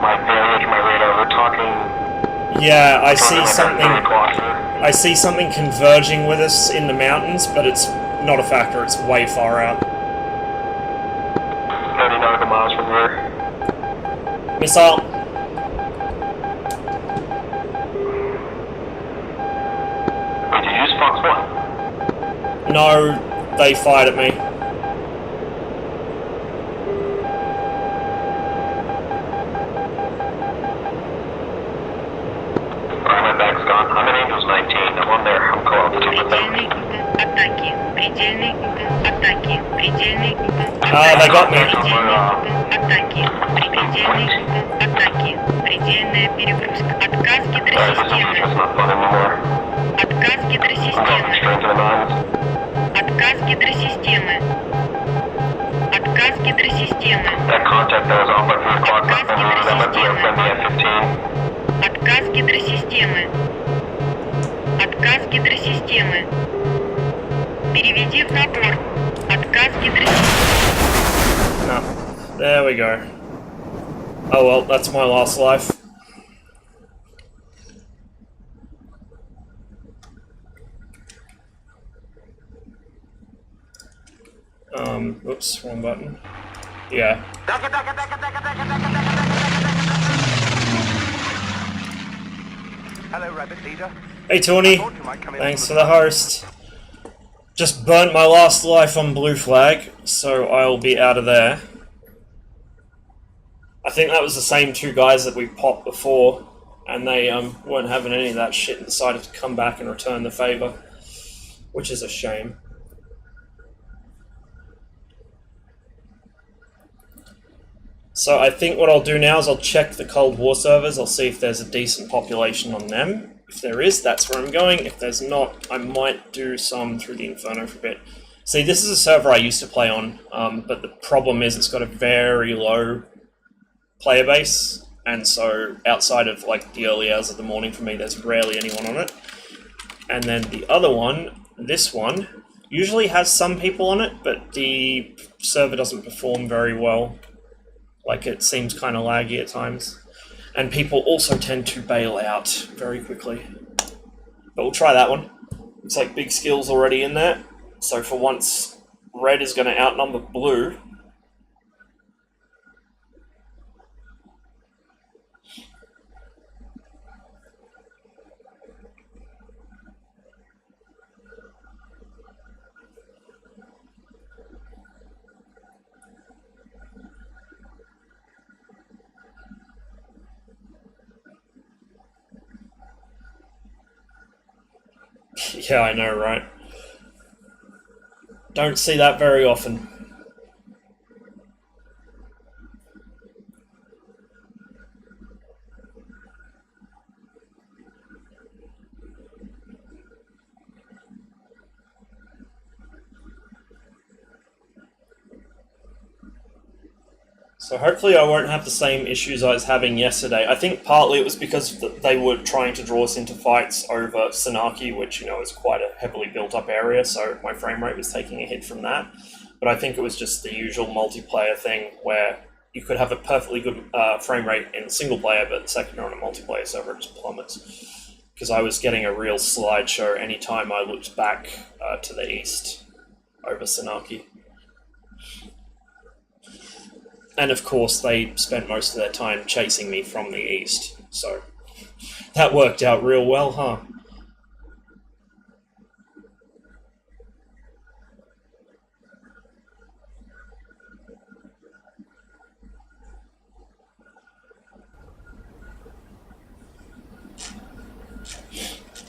my very edge of my radar. We're talking... Yeah, I see something... I see something converging with us in the mountains, but it's not a factor, it's way far out. 30 nautical miles from here. Missile! Wait, did you use Fox 1? No, they fired at me. Alright, my bag's gone. I'm at Angels 19. I'm on there. I'm co-op to Предельный угол атаки. Предельный угол атаки. Предельный угол атаки. They got me. Предельный угол атаки. Предельный угол атаки. Предельная перегрузка. Отказ гидросистемы. That's not fun anymore. Отказ I'm гидросистемы. straight to the nines. Отказ гидросистемы. Отказ гидросистемы. That contact that was off by 3 o'clock not been moved. That might be our friendly F-15. Отказ гидросистемы. Отказ гидросистемы. Переведи в набор. Отказ гидросистемы. No. There we go. Oh well, that's my last life. Oops, wrong button. Yeah. Hello, Rabbit Leader. Hey Tony, thanks for the host. Just burnt my last life on Blue Flag, so I'll be out of there. I think that was the same 2 guys that we popped before, and they weren't having any of that shit and decided to come back and return the favor, which is a shame. So I think what I'll do now is I'll check the Cold War servers. I'll see if there's a decent population on them. If there is, that's where I'm going. If there's not, I might do some through the Inferno for a bit. See, this is a server I used to play on, but the problem is it's got a very low player base, and so outside of like the early hours of the morning for me, there's rarely anyone on it. And then the other one, this one, usually has some people on it, but the server doesn't perform very well. Like, it seems kind of laggy at times. And people also tend to bail out very quickly. But we'll try that one. Looks like big skill's already in there. So for once, red is going to outnumber blue. Yeah, I know, right? Don't see that very often. So hopefully I won't have the same issues I was having yesterday. I think partly it was because they were trying to draw us into fights over Sanaki, which, you know, is quite a heavily built up area, so my frame rate was taking a hit from that. But I think it was just the usual multiplayer thing where you could have a perfectly good frame rate in single player, but the second you're on a multiplayer server it just plummets. Because I was getting a real slideshow anytime I looked back to the east over Sanaki. And of course, they spent most of their time chasing me from the east, so that worked out real well, huh?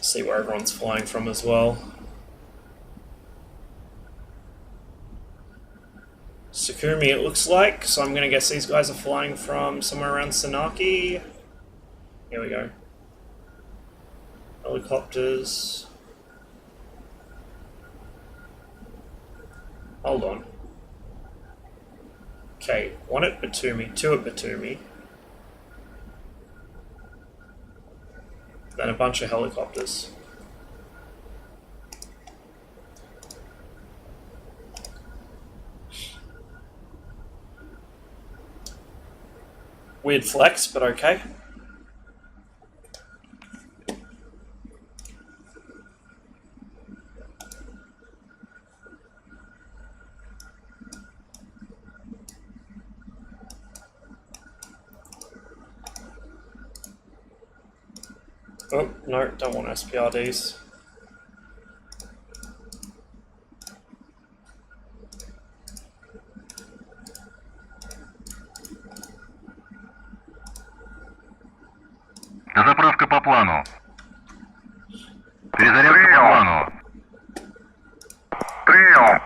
See where everyone's flying from as well. Sakumi, it looks like, so I'm going to guess these guys are flying from somewhere around Sanaki. Here we go. Helicopters. Hold on. Okay, one at Batumi, two at Batumi. Then a bunch of helicopters. Weird flex, but okay. Oh, no, don't want SPRDs. Дозаправка по плану. Перезарядка по плану. Прием.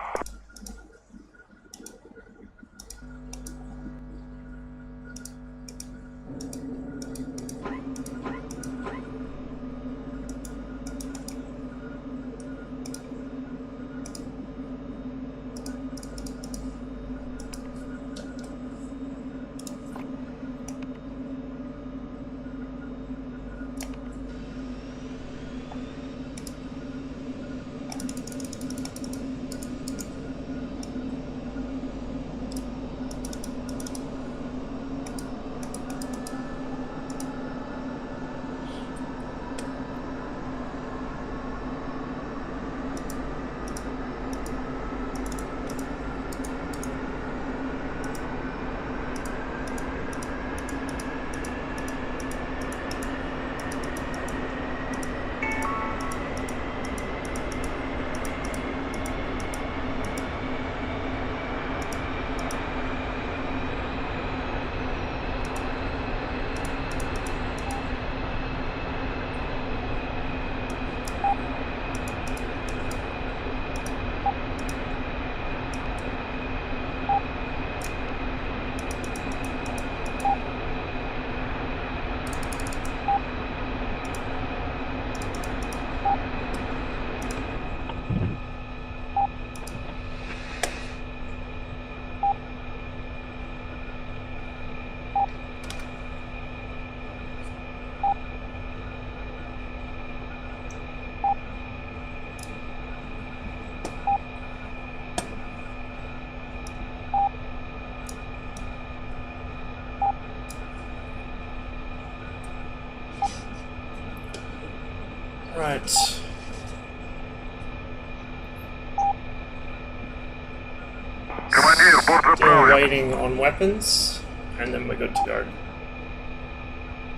Командир, борт Still заправлен. waiting on weapons, and then we're good to go.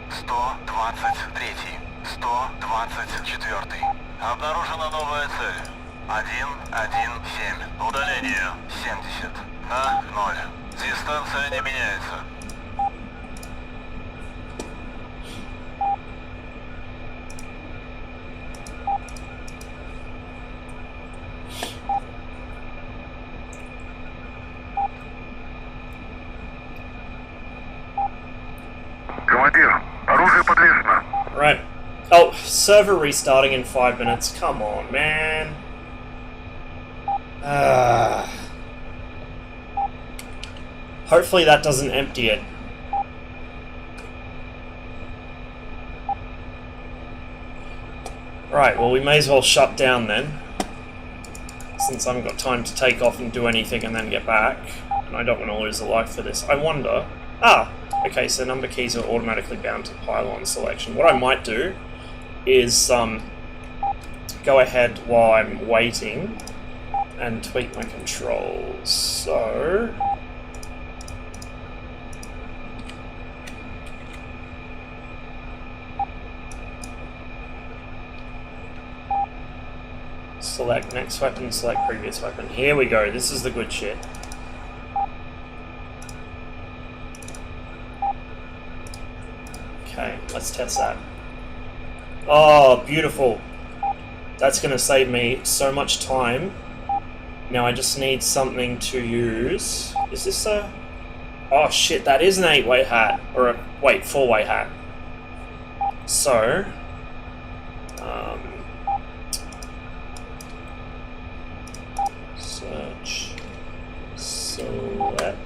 123. 124. Обнаружена новая цель. 117. Удаление 70. На 0. Дистанция не меняется. Командир, оружие подвешено. Right. Oh, server restarting in 5 minutes. Come on, man. Hopefully that doesn't empty it. Right, well we may as well shut down then. Since I haven't got time to take off and do anything and then get back. And I don't want to lose a life for this. I wonder... Ah! Okay, so number keys are automatically bound to pylon selection. What I might do is go ahead while I'm waiting and tweak my controls. So... select next weapon, select previous weapon. Here we go, this is the good shit. Okay, let's test that. Oh, beautiful. That's going to save me so much time. Now I just need something to use. Is this a... Oh shit, that is an 8-way hat. Or a... Wait, 4-way hat. So... search... select...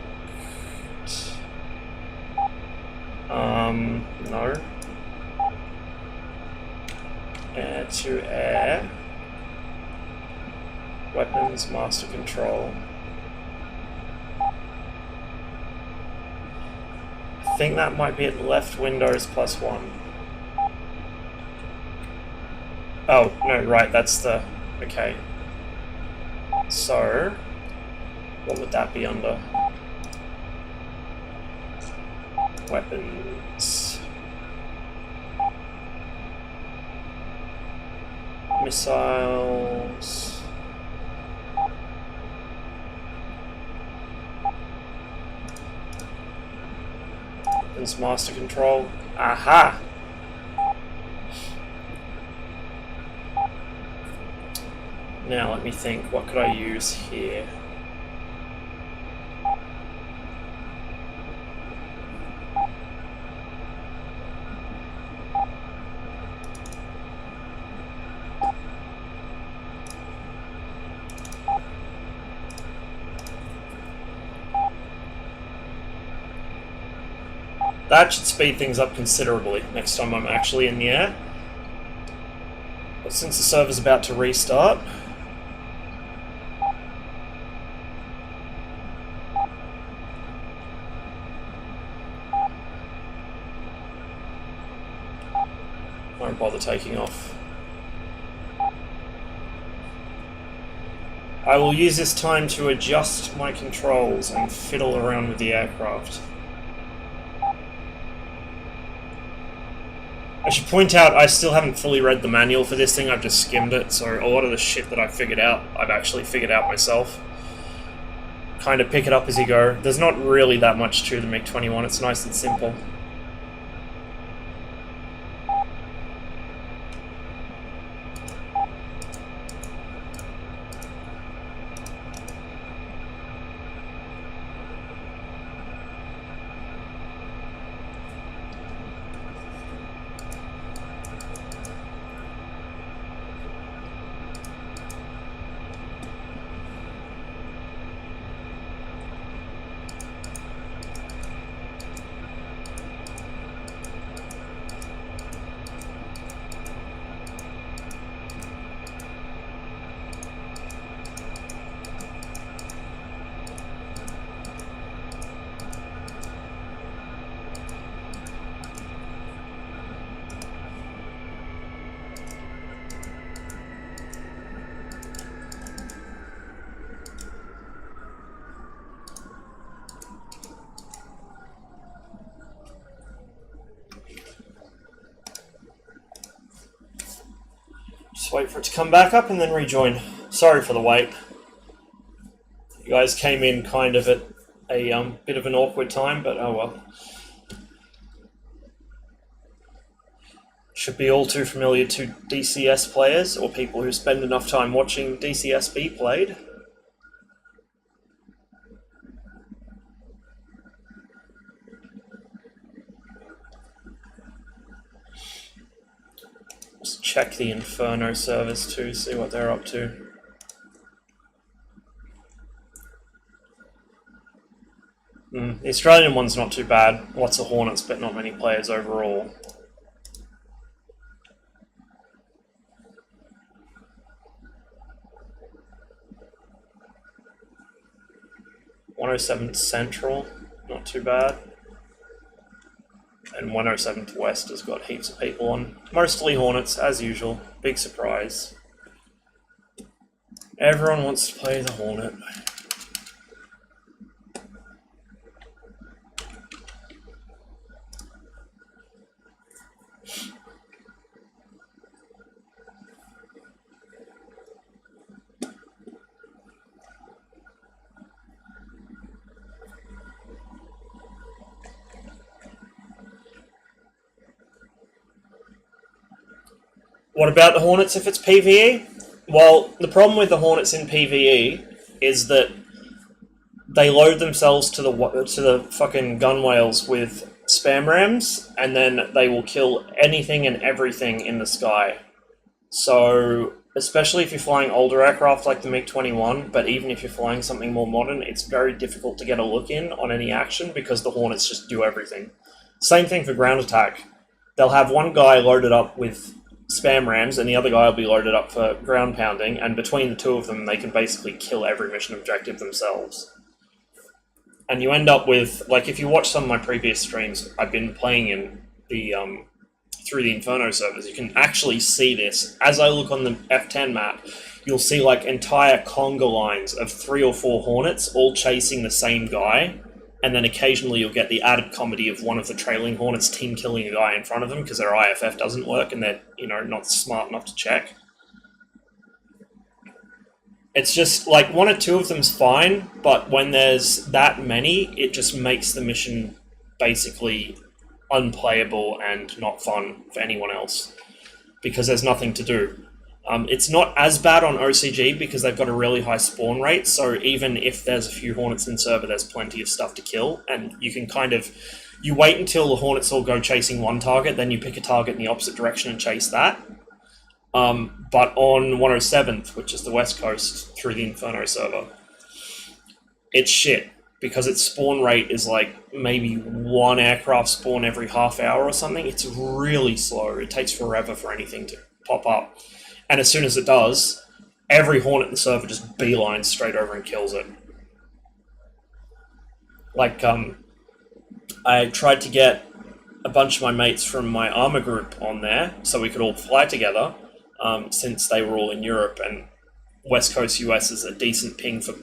no. Air to air. Weapons, master control. I think that might be at left Windows +1. Oh, no, right, that's the... Okay. So... what would that be under? Weapons. Missiles. Weapons master control. Aha! Now let me think, what could I use here? That should speed things up considerably next time I'm actually in the air. But since the server's about to restart... won't bother taking off. I will use this time to adjust my controls and fiddle around with the aircraft. I should point out, I still haven't fully read the manual for this thing, I've just skimmed it, so a lot of the shit that I figured out, I've actually figured out myself. Kind of pick it up as you go. There's not really that much to the MiG-21, it's nice and simple. Just wait for it to come back up and then rejoin. Sorry for the wait. You guys came in kind of at a bit of an awkward time, but oh well. Should be all too familiar to DCS players or people who spend enough time watching DCS be played. Just check the Inferno servers too, see what they're up to. The Australian one's not too bad. Lots of Hornets, but not many players overall. .107 Central, not too bad. And 107th West has got heaps of people on. Mostly Hornets, as usual. Big surprise. Everyone wants to play the Hornet. What about the Hornets if it's PvE? Well, the problem with the Hornets in PvE is that they load themselves to the fucking gun whales with spam rams, and then they will kill anything and everything in the sky. So, especially if you're flying older aircraft like the MiG-21, but even if you're flying something more modern, it's very difficult to get a look in on any action because the Hornets just do everything. Same thing for ground attack. They'll have one guy loaded up with spam rams and the other guy will be loaded up for ground pounding, and between the two of them they can basically kill every mission objective themselves. And you end up with, like, if you watch some of my previous streams, I've been playing in the through the Inferno servers, you can actually see this. As I look on the F10 map, you'll see like entire conga lines of 3 or 4 Hornets all chasing the same guy, and then occasionally you'll get the added comedy of one of the trailing Hornets team killing a guy in front of them because their IFF doesn't work and they're, you know, not smart enough to check. It's just, like, 1 or 2 of them's fine, but when there's that many, it just makes the mission basically unplayable and not fun for anyone else because there's nothing to do. It's not as bad on OCG because they've got a really high spawn rate, so even if there's a few Hornets in server, there's plenty of stuff to kill, and you can kind of, you wait until the Hornets all go chasing one target, then you pick a target in the opposite direction and chase that. But on 107th, which is the west coast, through the Inferno server, it's shit, because its spawn rate is like maybe 1 aircraft spawn every half hour or something. It's really slow. It takes forever for anything to pop up. And as soon as it does, every Hornet in the server just beelines straight over and kills it. Like, I tried to get a bunch of my mates from my armor group on there so we could all fly together, since they were all in Europe, and West Coast US is a decent ping for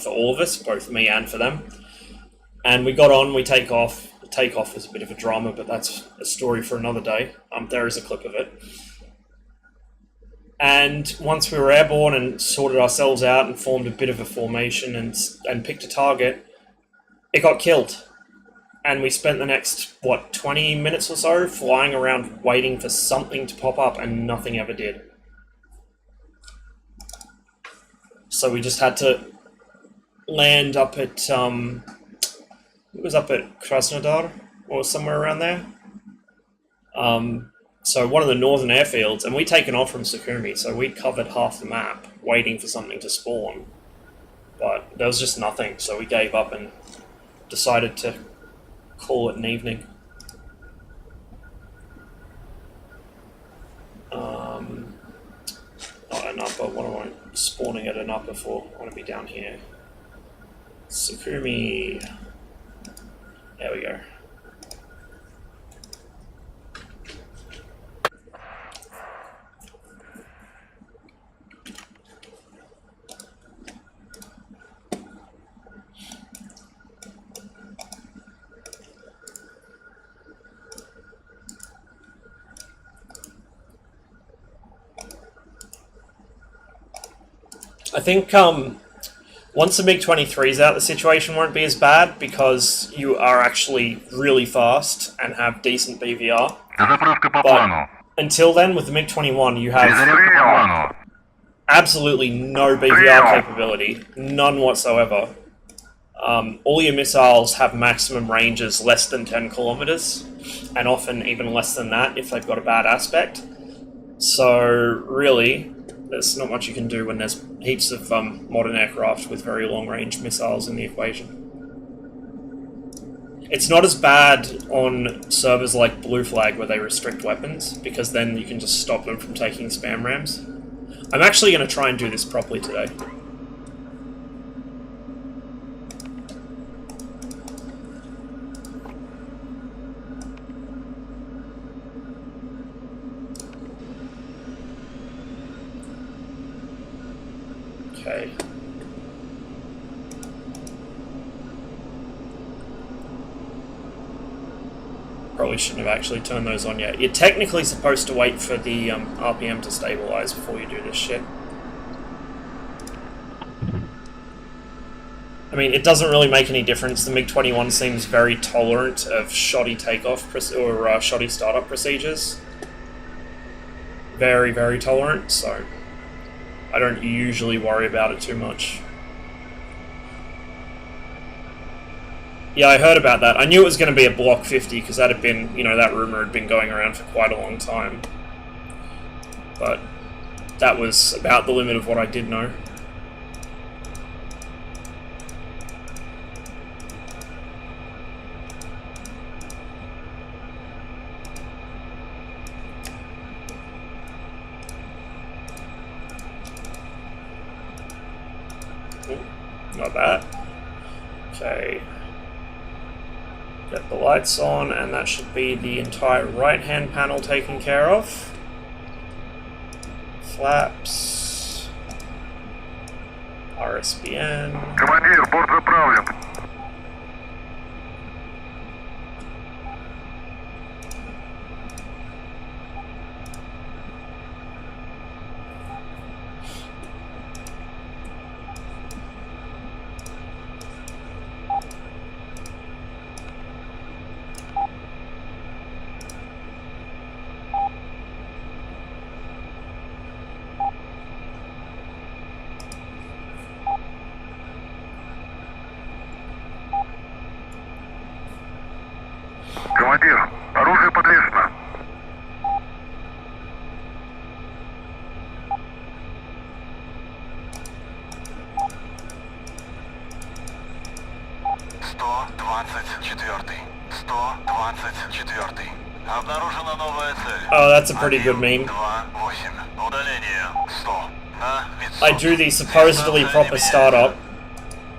all of us, both me and for them. And we got on, we take off. The takeoff was a bit of a drama, but that's a story for another day. There is a clip of it. And once we were airborne and sorted ourselves out and formed a bit of a formation and picked a target, it got killed. And we spent the next, 20 minutes or so flying around waiting for something to pop up, and nothing ever did. So we just had to land up at, it was up at Krasnodar, or somewhere around there. So one of the northern airfields, and we'd taken off from Sukhumi, so we'd covered half the map, waiting for something to spawn. But there was just nothing, so we gave up and decided to call it an evening. Not an upper, what am I spawning at an upper for? I want to be down here. Sukhumi. There we go. I think once the MiG-23's out, the situation won't be as bad because you are actually really fast and have decent BVR. Дозаправка по But плану. until then, with the MiG-21, you have Перезарядка по плану. absolutely no BVR capability, none whatsoever. All your missiles have maximum ranges less than 10 kilometers, and often even less than that if they've got a bad aspect. So really, there's not much you can do when there's heaps of modern aircraft with very long-range missiles in the equation. It's not as bad on servers like Blue Flag where they restrict weapons, because then you can just stop them from taking spam rams. I'm actually going to try and do this properly today. Okay. Probably shouldn't have actually turned those on yet. You're technically supposed to wait for the RPM to stabilize before you do this shit. I mean, it doesn't really make any difference. The MiG-21 seems very tolerant of shoddy takeoff or shoddy startup procedures. Very, very tolerant, so I don't usually worry about it too much. Yeah, I heard about that. I knew it was going to be a Block 50 because that had been, you know, that rumor had been going around for quite a long time. But that was about the limit of what I did know. Ooh, not bad. Okay. Get the lights on, and that should be the entire right-hand panel taken care of. Flaps. RSBN. Командир, борт заправлен. Командир, оружие подвешено. Обнаружена новая цель. Oh, that's a pretty good meme. 128. Удаление 100. На I do the supposedly proper startup,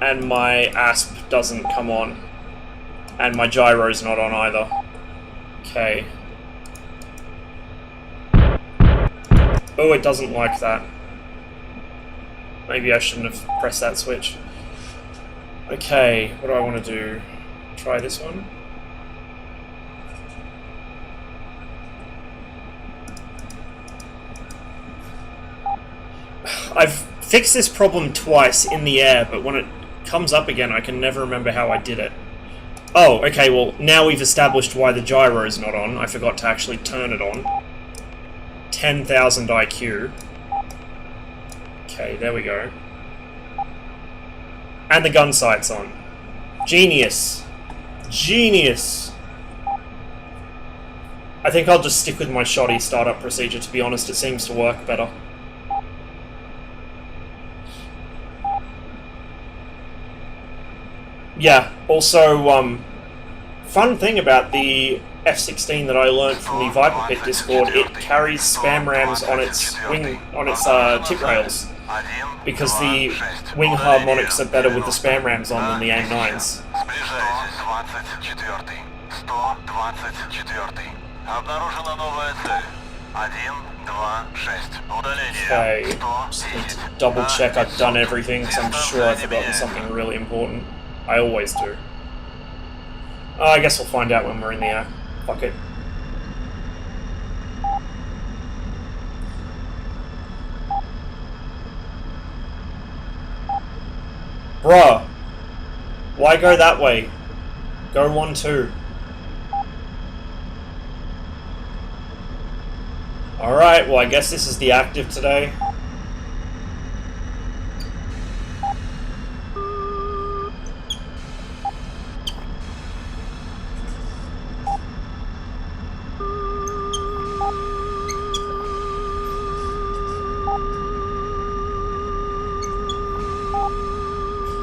and my ASP doesn't come on. And my gyro's not on either. Okay. Oh, it doesn't like that. Maybe I shouldn't have pressed that switch. Okay, what do I want to do? Try this one. I've fixed this problem twice in the air, but when it comes up again, I can never remember how I did it. Oh, okay, well, now we've established why the gyro is not on. I forgot to actually turn it on. 10,000 IQ. Okay, there we go. And the gun sight's on. Genius. Genius. I think I'll just stick with my shoddy startup procedure, to be honest. It seems to work better. Yeah, also, fun thing about the F-16 that I learnt from the Viper Pit Discord, it carries spam rams on its tip rails, because the wing harmonics are better with the spam rams on than the AIM-9s. Okay, just need to double check I've done everything, because I'm sure I've forgotten something really important. I always do. I guess we'll find out when we're in the air. Fuck it. Bruh. Why go that way? Go 1-2. Alright, well I guess this is the active today.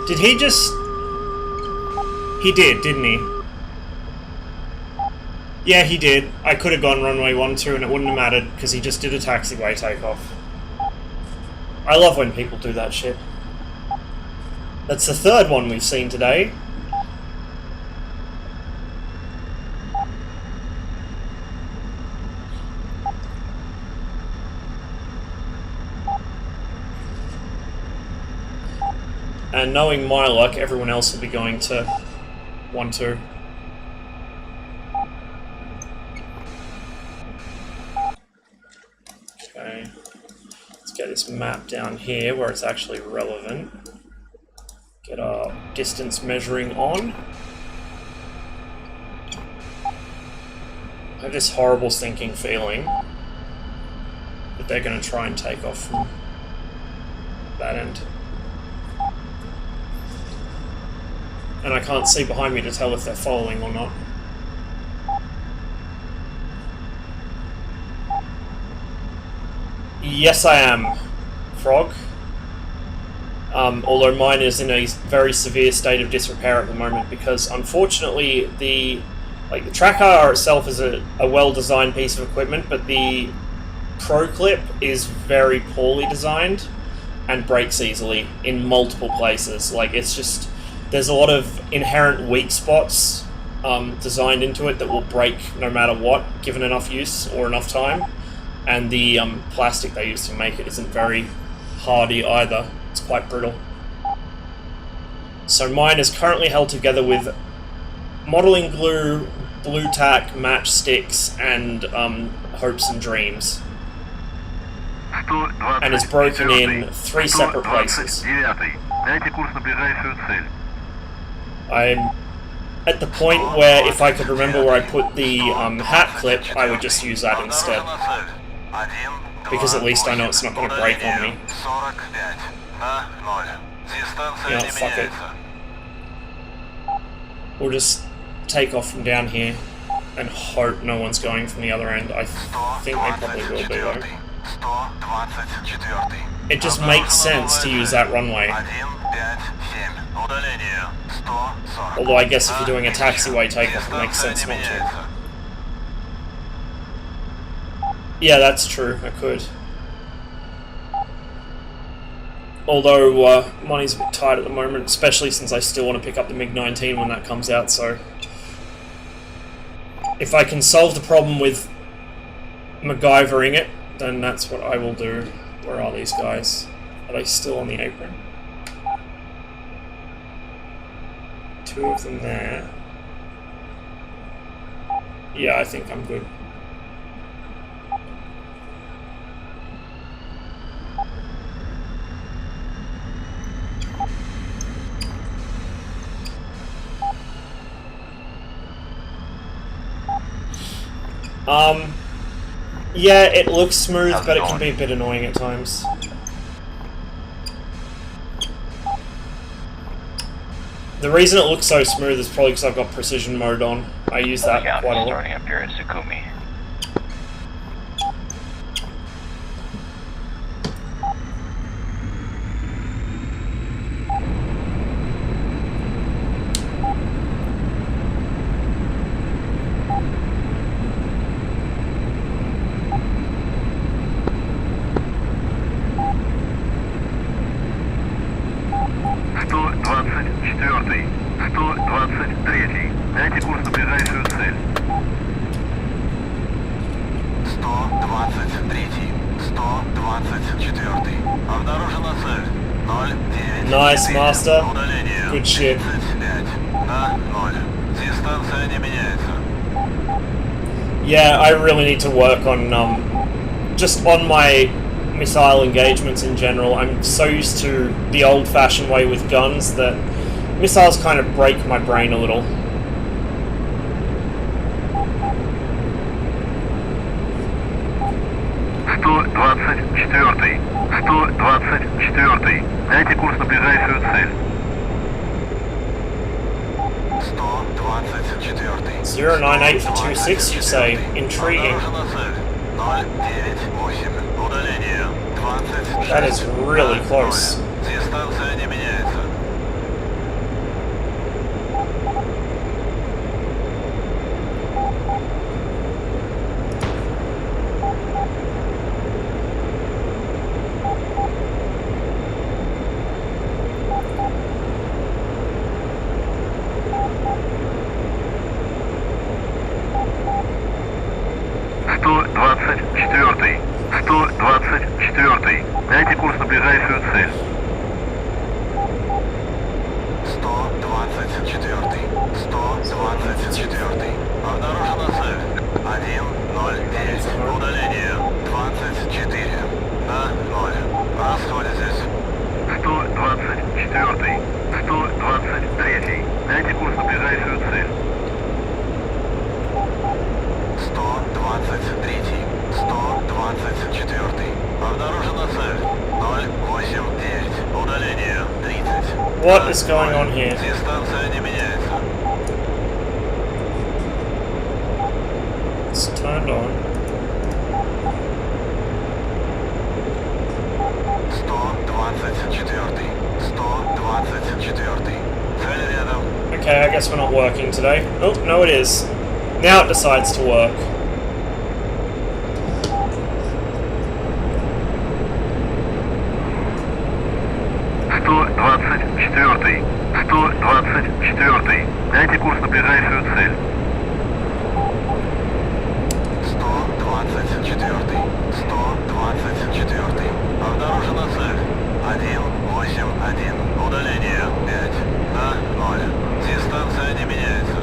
Did he just... He did, didn't he? Yeah, he did. I could have gone runway 12 and it wouldn't have mattered because he just did a taxiway takeoff. I love when people do that shit. That's the third one we've seen today. And knowing my luck, everyone else will be going to 1-2. Okay. Let's get this map down here where it's actually relevant. Get our distance measuring on. I have this horrible sinking feeling that they're going to try and take off from that end. And I can't see behind me to tell if they're following or not. Yes, I am, Frog. Although mine is in a very severe state of disrepair at the moment because, unfortunately, the track car itself is a well-designed piece of equipment, but the Pro Clip is very poorly designed and breaks easily in multiple places. Like, it's just... There's a lot of inherent weak spots designed into it that will break no matter what, given enough use or enough time. And the plastic they use to make it isn't very hardy either. It's quite brittle. So mine is currently held together with modeling glue, blue tack, matchsticks, and hopes and dreams. And it's broken in 3 separate places. I'm at the point where if I could remember where I put the hat clip, I would just use that instead. Because at least I know it's not going to break on me. Yeah, fuck it. We'll just take off from down here and hope no one's going from the other end. I think they probably will be though. It just makes sense to use that runway. Although I guess if you're doing a taxiway takeoff, it makes sense not to. Yeah, that's true, I could. Although, money's a bit tight at the moment, especially since I still want to pick up the MiG-19 when that comes out, so... If I can solve the problem with MacGyvering it, then that's what I will do. Where are these guys? Are they still on the apron? 2 of them there. Yeah, I think I'm good. Yeah, it looks smooth, but it can be a bit annoying at times. The reason it looks so smooth is probably because I've got precision mode on. I use that quite a lot. Starting up here at Sukumi. Nice, Master. Good shit. Yeah, I really need to work on, just on my missile engagements in general. I'm so used to the old-fashioned way with guns that missiles kind of break my brain a little. Дайте курс на ближайшую цель. 124. 098 for 26, you say? Intriguing. Обнаружена цель. 098. Удаление. 20. That is really close. Дистанция не меняется. Дайте курс на ближайшую цель. 124. 124. Обнаружена цель. 109. Удаление. 24. На 0. Расходитесь. 124. 123. Дайте курс на ближайшую цель. 123. 124. Обнаружена цель. 089. Удаление. 30. What is going on here? Дистанция не меняется. It's turned on. 124. 124. Цель рядом. Okay, I guess we're not working today. Oh, no it is. Now it decides to work. Дайте курс на ближайшую цель. 124. 124. Обнаружена цель. 181. Удаление. 5. На 0. Дистанция не меняется.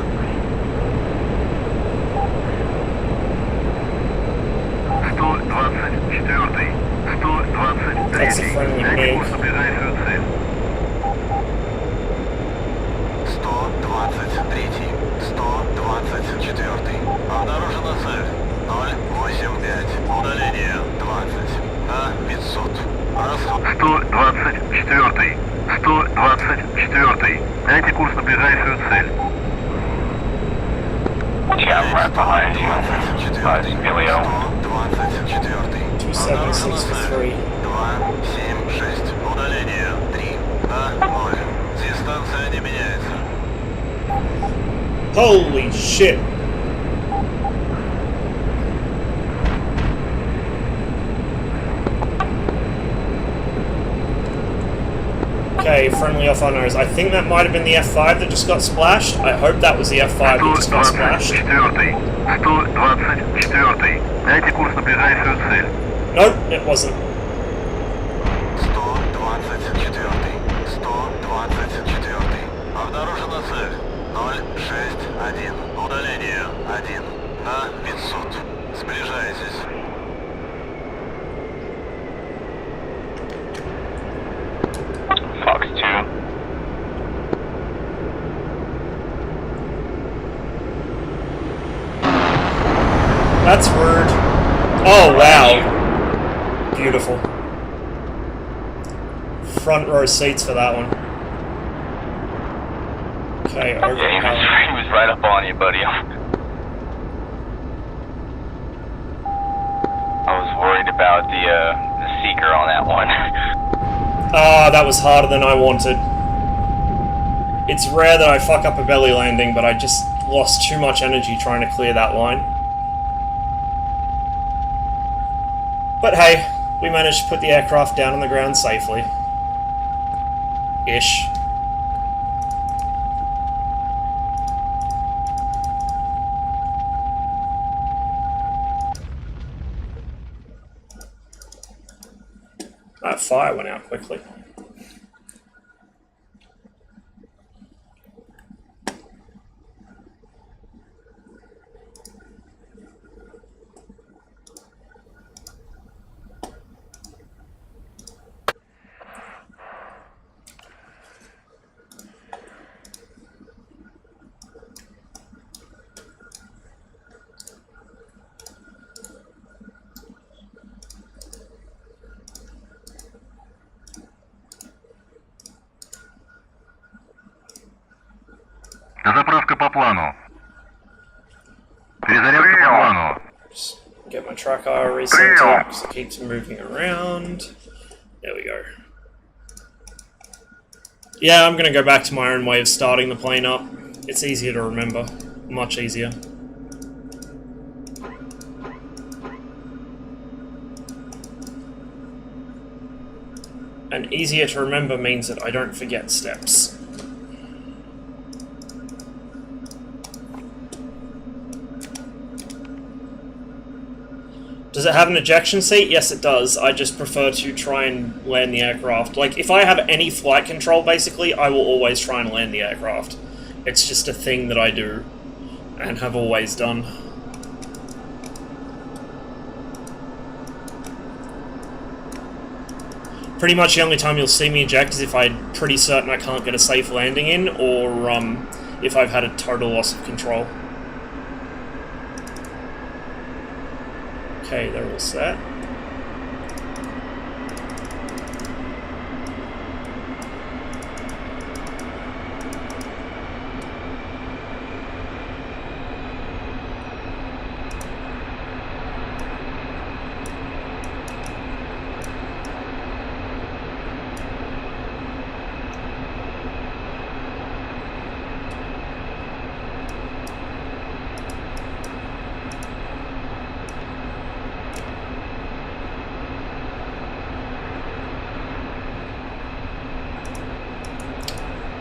124. That's a 123. friendly Дайте pig. курс на ближайшую цель. 123. 124. Обнаружена цель. 085. Удаление. 20. На 500. Расход. 124. 124. Дайте курс на ближайшую цель. Yeah, I'm right behind you. 124. 276 for 3. 276. Удаление. 3. На 0. Дистанция не меняется. Holy shit! Okay, friendly off our nose. I think that might have been the F5 that just got splashed. I hope that was the F5 that just got splashed. 124. Дайте курс на ближайшую цель. Nope, it wasn't. 124. 124. Обнаружена цель. 061. Удаление. 1. На 500. Сближайтесь. Fox 2. That's rude. Oh, wow. Beautiful. Front row seats for that one. Okay, Yeah, he was right up on you, buddy. I was worried about the seeker on that one. Ah, that was harder than I wanted. It's rare that I fuck up a belly landing, but I just lost too much energy trying to clear that line. But hey, we managed to put the aircraft down on the ground safely. Ish. That fire went out quickly. Заправка по плану. Перезарядка по плану. Just get my track IR recentered because it keeps moving around. There we go. Yeah, I'm going to go back to my own way of starting the plane up. It's easier to remember. Much easier. And easier to remember means that I don't forget steps. Does it have an ejection seat? Yes, it does. I just prefer to try and land the aircraft. Like, if I have any flight control, basically, I will always try and land the aircraft. It's just a thing that I do, and have always done. Pretty much the only time you'll see me eject is if I'm pretty certain I can't get a safe landing in, or if I've had a total loss of control. Okay, they're all set.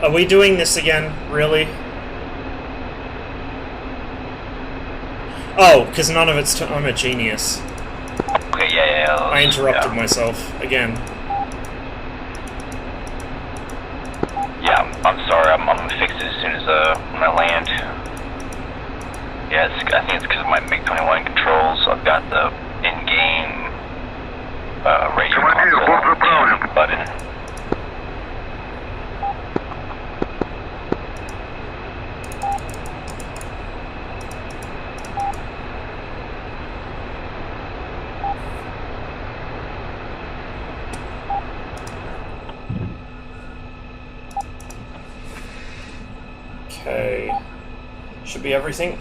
Are we doing this again? Really? Oh, because none of it's... I'm a genius. Okay, yeah. I interrupted myself again. Yeah, I'm sorry. I'm gonna fix it as soon as when I land. Yeah, I think it's because of my MiG-21 controls. I've got the in-game radio console button. Okay. Should be everything.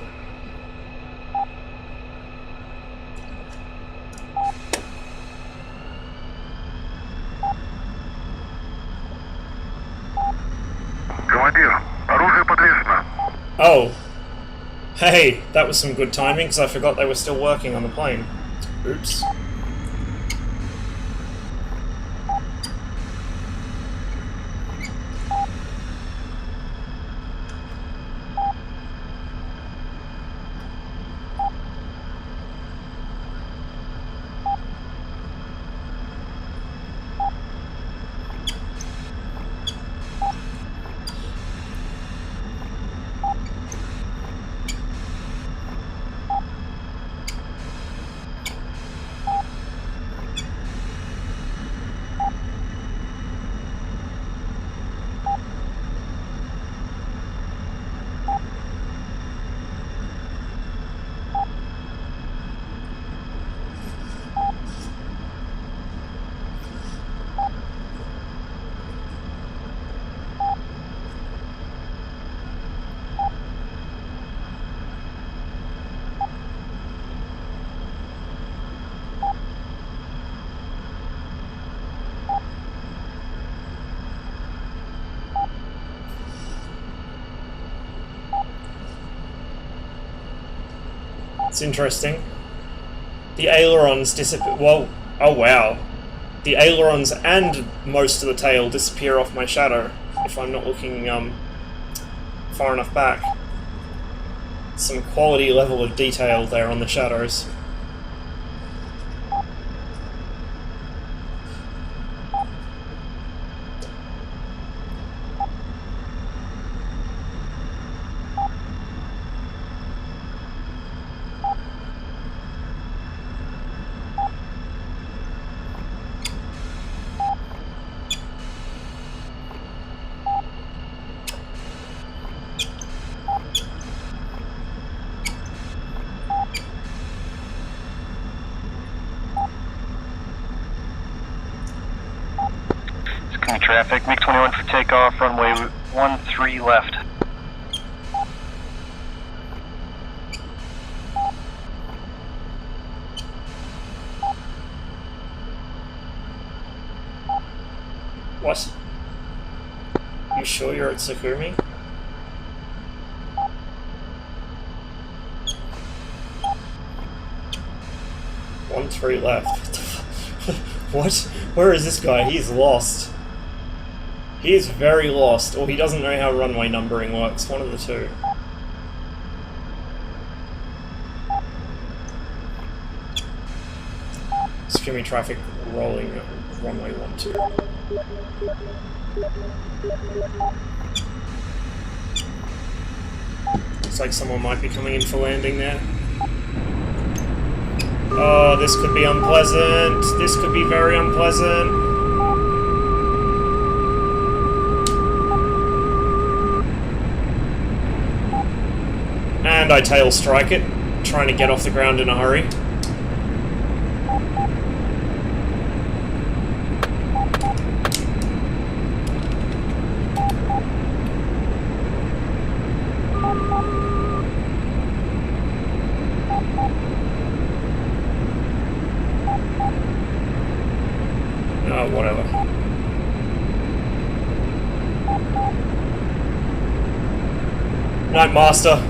Командир, оружие подвешено. Oh. Hey, that was some good timing because I forgot they were still working on the plane. Oops. It's interesting. The ailerons disappear. Well, oh wow. The ailerons and most of the tail disappear off my shadow if I'm not looking far enough back. Some quality level of detail there on the shadows. Traffic, MiG-21 for takeoff, runway 13 left. What? You sure you're at Sakumi? One 3 left. What? Where is this guy? He's lost. He is very lost, or he doesn't know how runway numbering works. One of the two. Sakumi traffic rolling runway 12. Looks like someone might be coming in for landing there. Oh, this could be unpleasant. This could be very unpleasant. And I tail strike it, trying to get off the ground in a hurry. Whatever. Night, Master.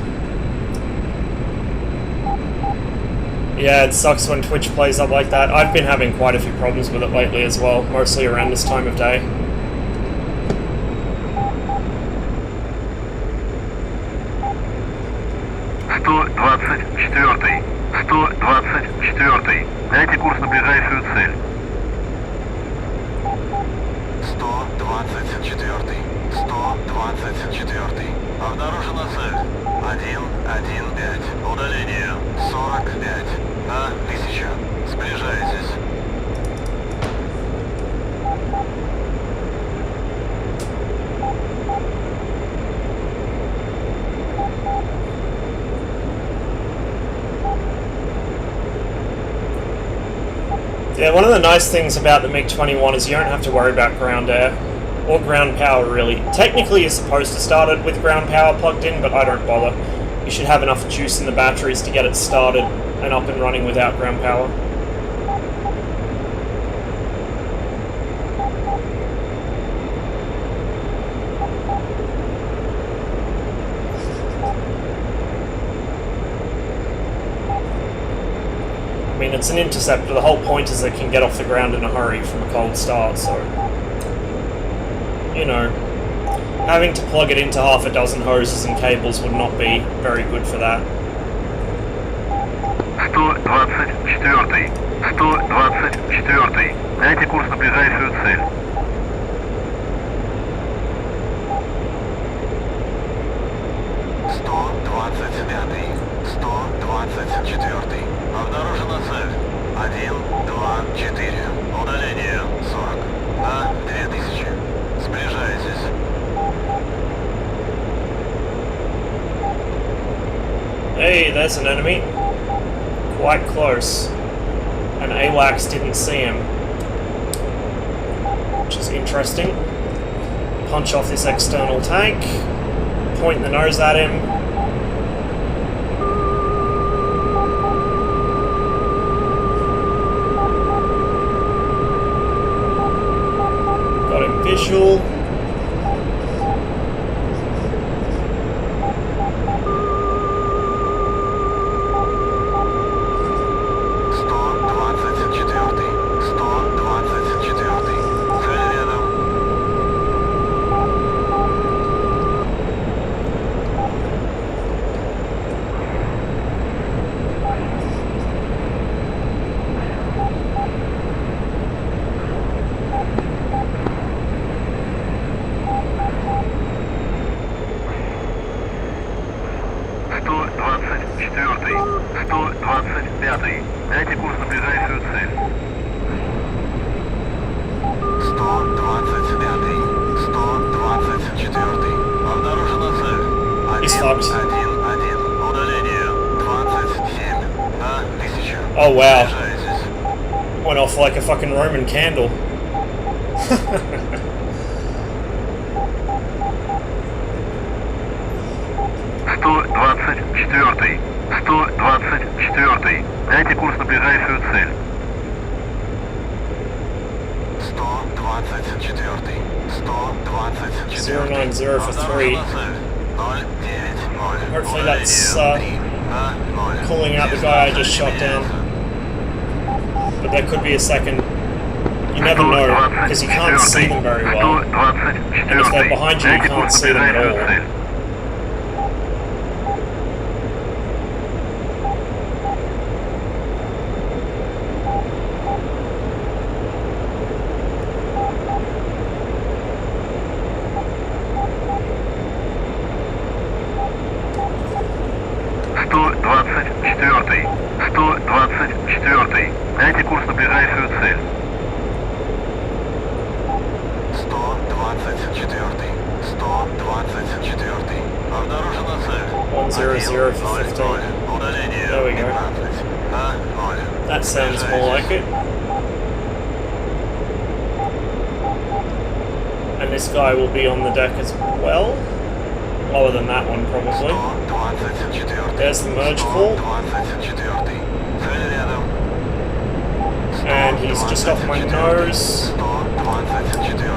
Yeah, it sucks when Twitch plays up like that. I've been having quite a few problems with it lately as well, mostly around this time of day. Дайте курс на ближайшую цель. 124. 124. Обнаружена цель. 115. Удаление 45. На 1000. Сближайтесь. Yeah, one of the nice things about the MiG-21 is you don't have to worry about ground air, or ground power really. Technically you're supposed to start it with ground power plugged in, but I don't bother. You should have enough juice in the batteries to get it started and up and running without ground power. I mean, it's an interceptor. The whole point is it can get off the ground in a hurry from a cold start, so... You know, having to plug it into half a dozen hoses and cables would not be very good for that. 124. 124. Дайте курс на ближайшую цель. 124. Обнаружена цель. 124. Удаление 40. На 2000. Сближайтесь. Hey, there's an enemy. Quite close. And AWACS didn't see him. Which is interesting. Punch off this external tank. Point the nose at him. Got him visual. Дайте курс на ближайшую цель. 125. 124. Обнаружена цель. He's fucked. 111. Удаление 27. На 1000. Oh wow. Сближайтесь. Went off like a fucking Roman candle. 124. 124. Дайте курс на ближайшую цель. 125. 124. 124. 090 for 3. Hopefully that's calling out the guy I just shot down. But there could be a second. You never know, because you can't see them very well. And if they're behind you, you can't see them at all. Дайте курс на ближайшую цель. 124. 124. Обнаружена цель. 100 for 15. Удаление. There we go. 0. That sounds more like it. And this guy will be on the deck as well. Lower than that one, probably. 124. There's the merge call. 124. Цель рядом. And he's just off my nose. 124.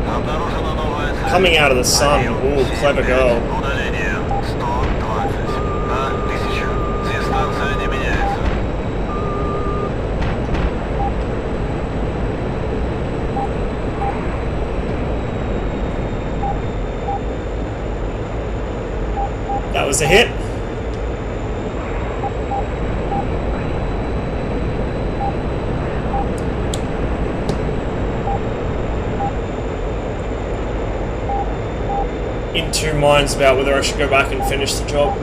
Обнаружена новая цель. Coming out of the sun. Ooh, clever girl. Удаление 120 на 1000. Дистанция не меняется. That was a hit. In two minds about whether I should go back and finish the job.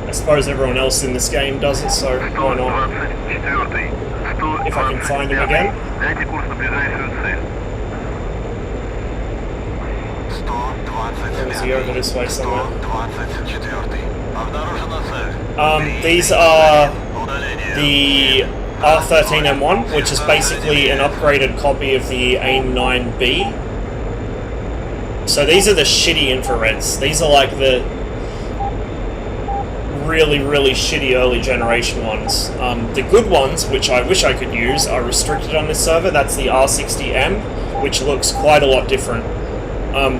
I suppose everyone else in this game does it, so why not? 124. If I can find him again. Дайте курс на ближайшую цель. 125. Or is he over this way somewhere? 124. Обнаружена цель. These are Удаление. the R13M1, which is basically an upgraded copy of the AIM-9B. So these are the shitty infrareds. These are like the really, really shitty early generation ones. The good ones, which I wish I could use, are restricted on this server. That's the R60M, which looks quite a lot different.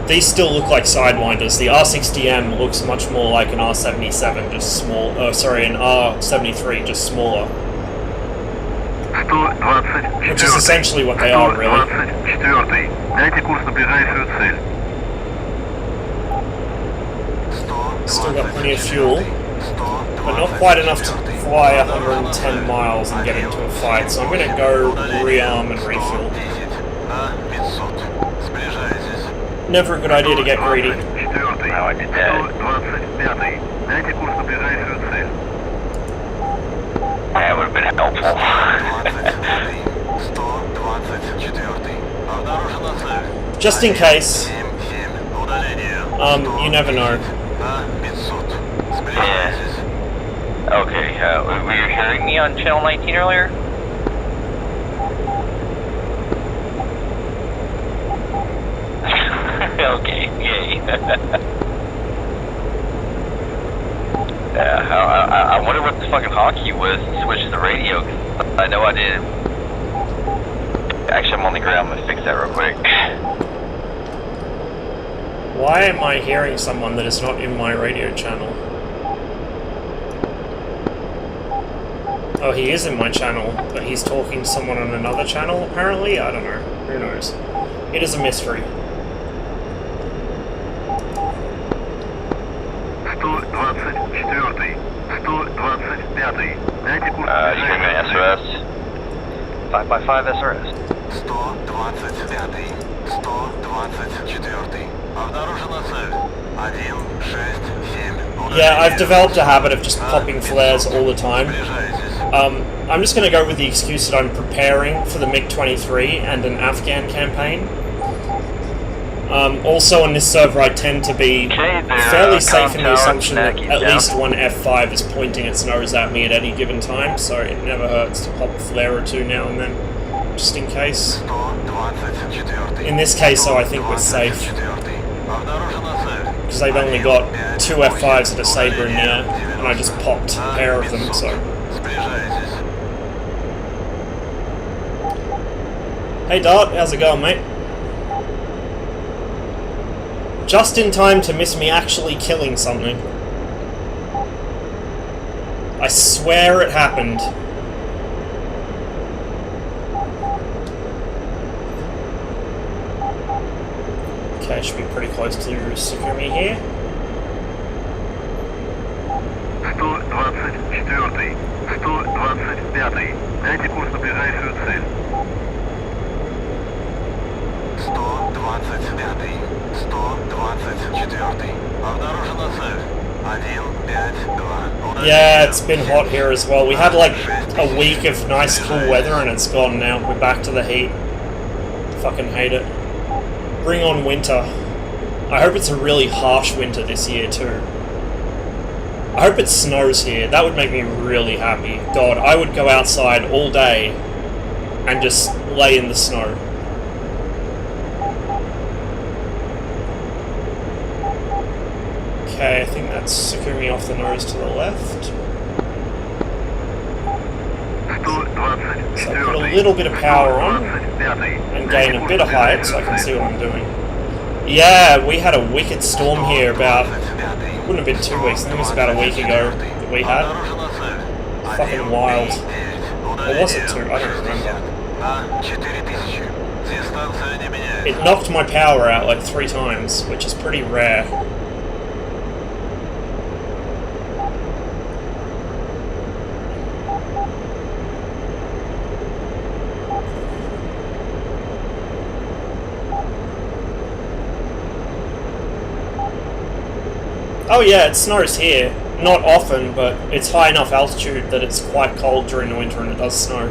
These still look like Sidewinders. The R60M looks much more like an R77, just small. Oh, sorry, an R73, just smaller. 124. Which is essentially what they are, really. 124. Дайте курс на ближайшую цель. Still got plenty of fuel, but not quite enough to fly 110 miles and get into a fight, so I'm going to go rearm and refuel. Never a good idea to get greedy. Now I did that. 125. Дайте курс на ближайшую цель. That would have been helpful. Just in case, you never know. Yeah. Okay, were you hearing me on channel 19 earlier? Okay, yay. I wonder what the fucking hotkey was to switch to the radio, 'cause I know I did. Actually, I'm on the ground, I'm gonna fix that real quick. Why am I hearing someone that is not in my radio channel? Oh, he is in my channel, but he's talking to someone on another channel, apparently? I don't know. Who knows? It is a mystery. 124. 125. Дайте курс на You give me an ближайшую цель. SOS? 5x5 SRS. 125. 124. Обнаружена цель. 167. Yeah, I've developed a habit of just popping flares all the time. I'm just going to go with the excuse that I'm preparing for the MiG-23 and an Afghan campaign. Also on this server I tend to be fairly safe in the assumption that at least one F5 is pointing its nose at me at any given time, so it never hurts to pop a flare or two now and then, just in case. In this case though, I think we're safe, because they've only got 2 F5s at a Sabre in the air, and I just popped a pair of them, so... Hey Dart, how's it going, mate? Just in time to miss me actually killing something. I swear it happened. Okay, I should be pretty close to Sukumi here. 124-й, 125-й. Дайте курс на ближайшую цель. 125-й, 124-й. Обнаружена цель. 152. Yeah, it's been hot here as well. We had like a week of nice cool weather and it's gone now. We're back to the heat. Fucking hate it. Bring on winter. I hope it's a really harsh winter this year too. I hope it snows here. That would make me really happy. God, I would go outside all day and just lay in the snow. Okay, I think that's Sukumi off the nose to the left. So I put a little bit of power on and gain a bit of height so I can see what I'm doing. Yeah, we had a wicked storm here about, wouldn't have been 2 weeks, I think it was about a week ago that we had. Fucking wild. Or was it 2? I don't remember. It knocked my power out like 3 times, which is pretty rare. Oh yeah, it snows here. Not often, but it's high enough altitude that it's quite cold during the winter and it does snow.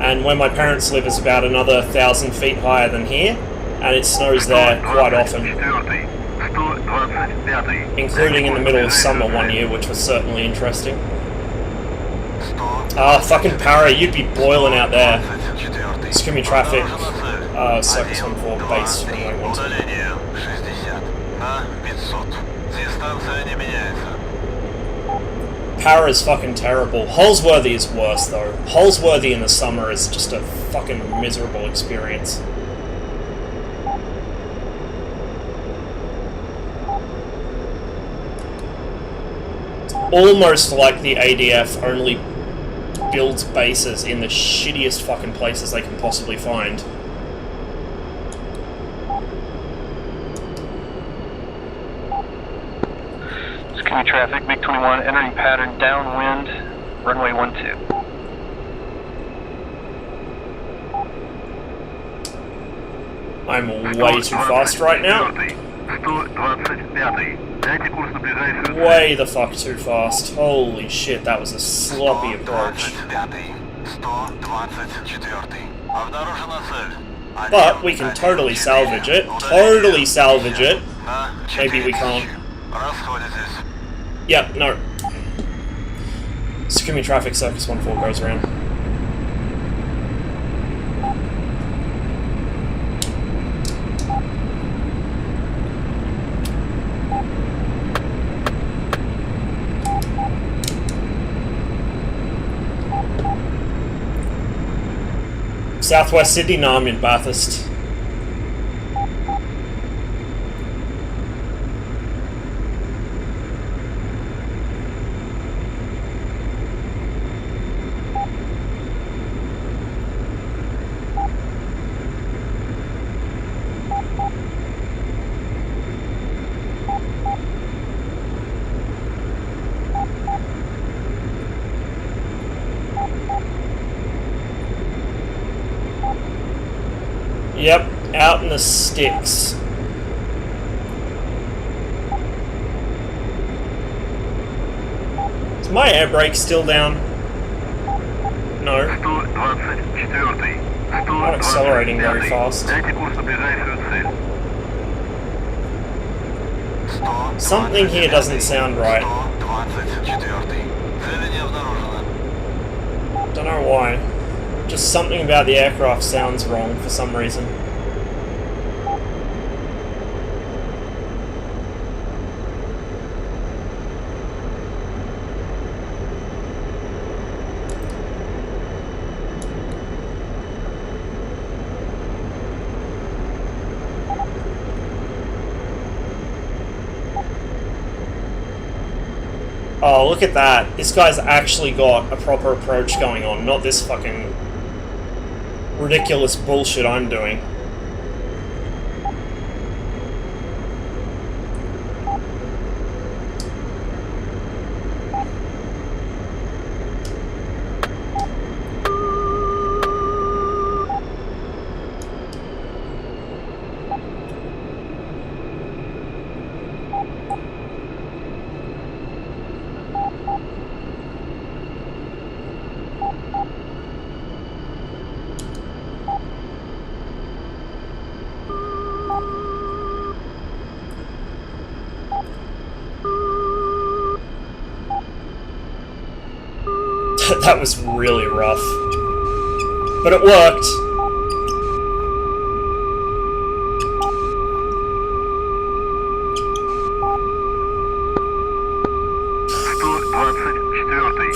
And where my parents live is about another 1,000 feet higher than here, and it snows there quite often. Including in the middle of summer one year, which was certainly interesting. Ah, fucking Para, you'd be boiling out there. Sukumi traffic, Circus 14 base from where I wanted. Para is fucking terrible. Holsworthy is worse though. Holsworthy in the summer is just a fucking miserable experience. It's almost like the ADF only builds bases in the shittiest fucking places they can possibly find. Traffic, MiG-21 entering pattern downwind, runway 12. I'm way too fast right now. Way the fuck too fast. Holy shit, that was a sloppy approach. But we can totally salvage it. Totally salvage it. Maybe we can't. Yep, no. Sukumi traffic, Circus 14 goes around. Southwest Sydney, no, I'm in Bathurst. Yep, out in the sticks. Is my air brake still down? No. Not accelerating very fast. Something here doesn't sound right. Don't know why. Just something about the aircraft sounds wrong for some reason. Oh, look at that. This guy's actually got a proper approach going on, not this fucking ridiculous bullshit I'm doing. That was really rough. But it worked.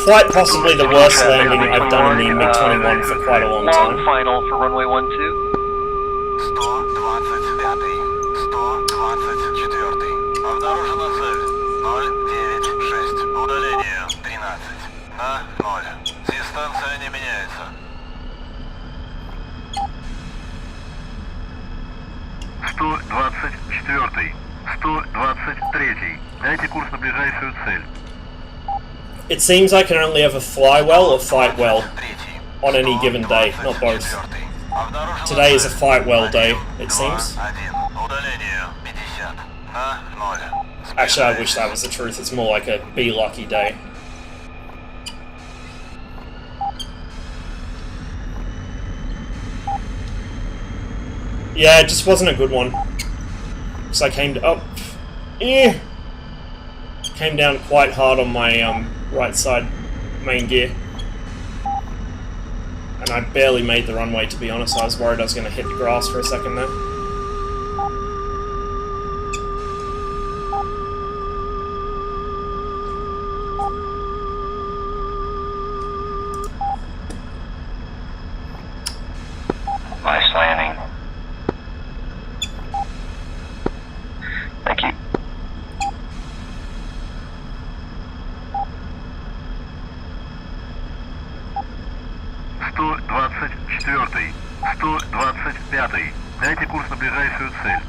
Quite possibly the worst landing I've done in the MiG-21 for quite a long Long time. final for runway 12. 125, 124. Обнаружена цель. 096. Удаление 13. На 0. Дистанция не меняется. 124. 123. Дайте курс на ближайшую цель. It seems I can only ever fly well or fight well on any given day, not both. Today is a fight well day, it seems. Actually, I wish that was the truth. It's more like a be lucky day. Yeah, it just wasn't a good one. Because I came came down quite hard on my right side main gear. And I barely made the runway, to be honest. I was worried I was going to hit the grass for a second there. Nice landing. Thank you. Четвертый, 125. Дайте курс на ближайшую цель.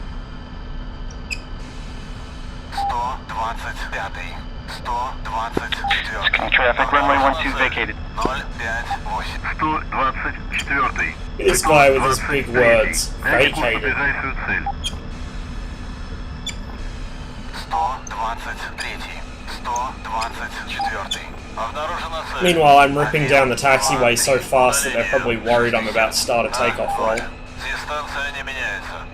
125. 124. Sky traffic, runway 12 vacated. 058. 124. This guy with his big words. Дайте курс на Vacated. ближайшую цель. 123. 124. Обнаружена цель. Meanwhile, I'm ripping down the taxiway so fast that they're probably worried I'm about to start a takeoff roll. Дистанция не меняется.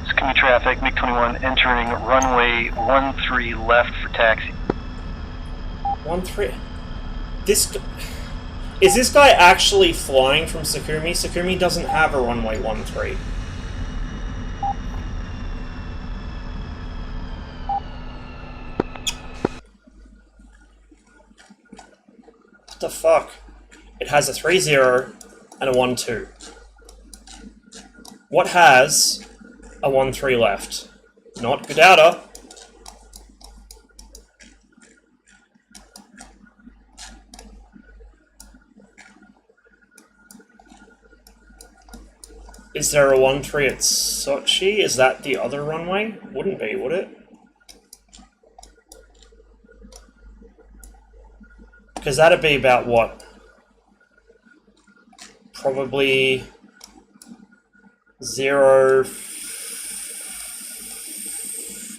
Sky traffic, MiG-21 entering runway 13 left for taxi. 1-3. Is this guy actually flying from Sakumi? Sakumi doesn't have a runway 13. What the fuck? It has a 3-0 and a 1-2. What has a 1-3 left? Not Godauta. Is there a 1-3 at Sochi? Is that the other runway? Wouldn't be, would it? Because that'd be about what? Probably 0...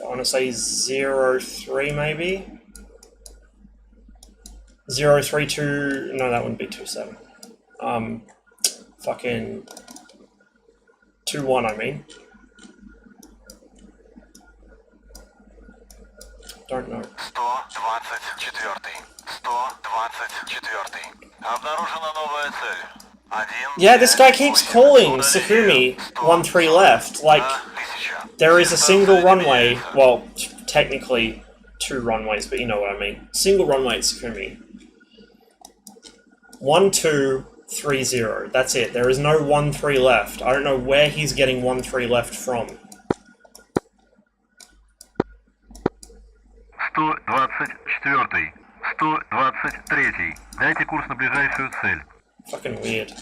I want to say 0-3 maybe? 0-3-2... No, that wouldn't be 2-7. Fucking... 2-1, I mean. Don't know. 124. 124. Обнаружена новая цель. Yeah, this guy keeps calling Sakumi 1-3 left. Like, there is a single runway. Well, technically 2 runways, but you know what I mean. Single runway at Sakumi. 1-2 3-0. That's it. There is no 1-3 left. I don't know where he's getting 1-3 left from. 124. 123. Дайте курс на ближайшую цель. Fucking weird.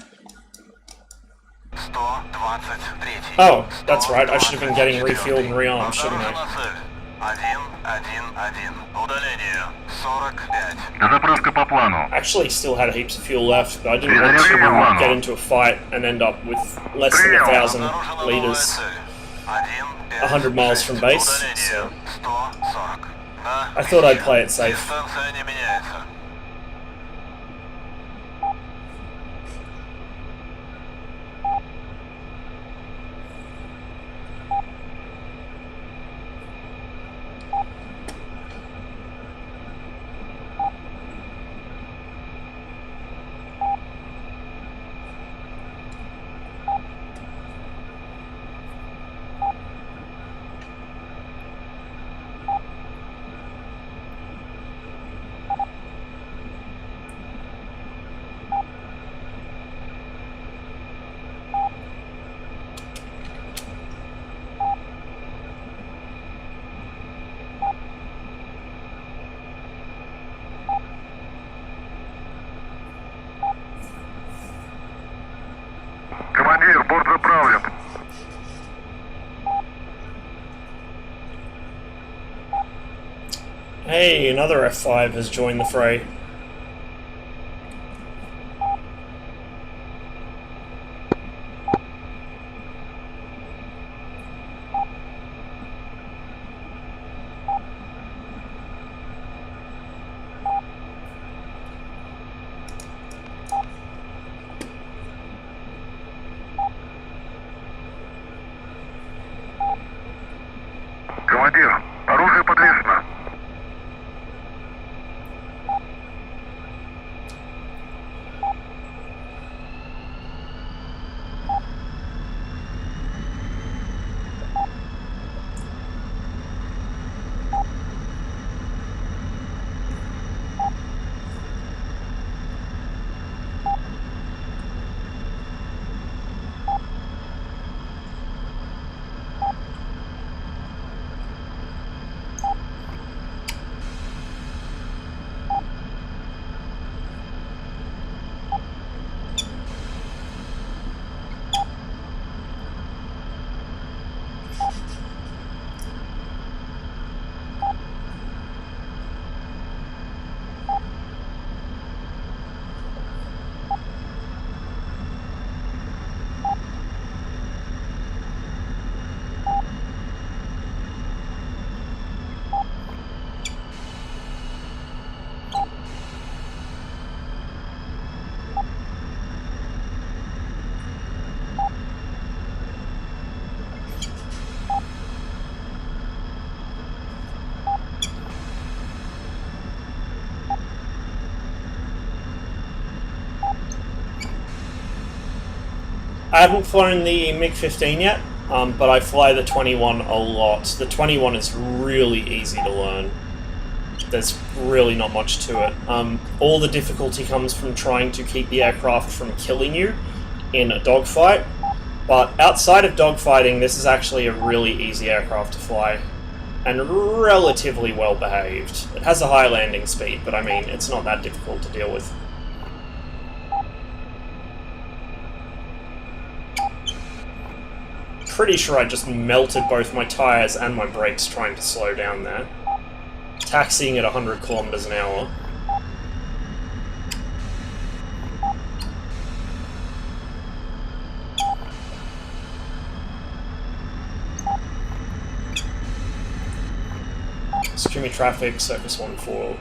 123. Oh, that's right. I should have been getting refueled and rearmed, shouldn't I? Обнаружена цель. 111. Удаление 45. Дозаправка по плану. Actually still had heaps of fuel left, but I didn't want to get into a fight and end up with less than 1,000 Обнаружена новая liters цель. 100 miles from base, Удаление so 140. I thought I'd play it safe. Дистанция не меняется. Командир, борт заправлен. Hey, another F5 has joined the fray. Командир, оружие подвешено. I haven't flown the MiG-15 yet, but I fly the 21 a lot. The 21 is really easy to learn. There's really not much to it. All the difficulty comes from trying to keep the aircraft from killing you in a dogfight, but outside of dogfighting, this is actually a really easy aircraft to fly, and relatively well behaved. It has a high landing speed, but I mean, it's not that difficult to deal with. Pretty sure I just melted both my tires and my brakes trying to slow down there. Taxiing at 100 kilometers an hour. Secure me traffic, Circus 1-4.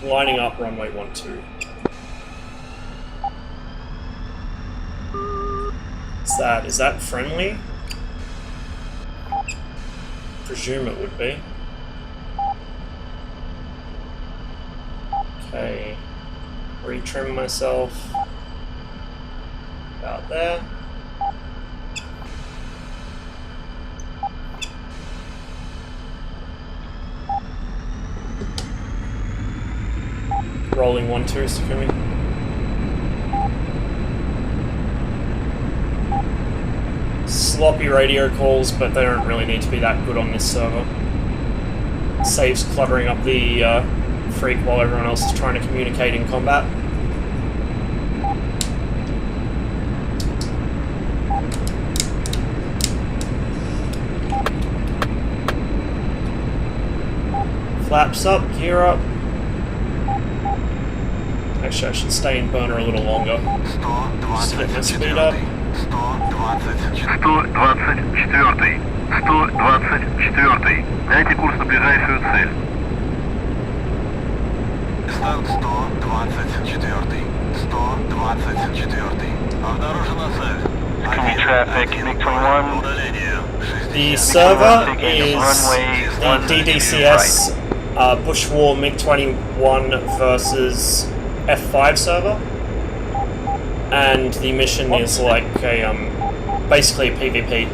Lining up, runway 12. Is that friendly? Presume it would be. Okay. Retrim myself. About there. Rolling 1-2, secure me. sloppy radio calls, but they don't really need to be that good on this server. Saves cluttering up the freak while everyone else is trying to communicate in combat. Flaps up, gear up. Actually, I should stay in burner a little longer. Just to get my speed up. 124. 124. Дайте курс на ближайшую цель. Старт 124. 124. Обнаружена цель. Enemy traffic, MiG-21. Удаление. The server is the DDCS Bush War MiG-21 versus F5 server, and the mission is like a basically a PvP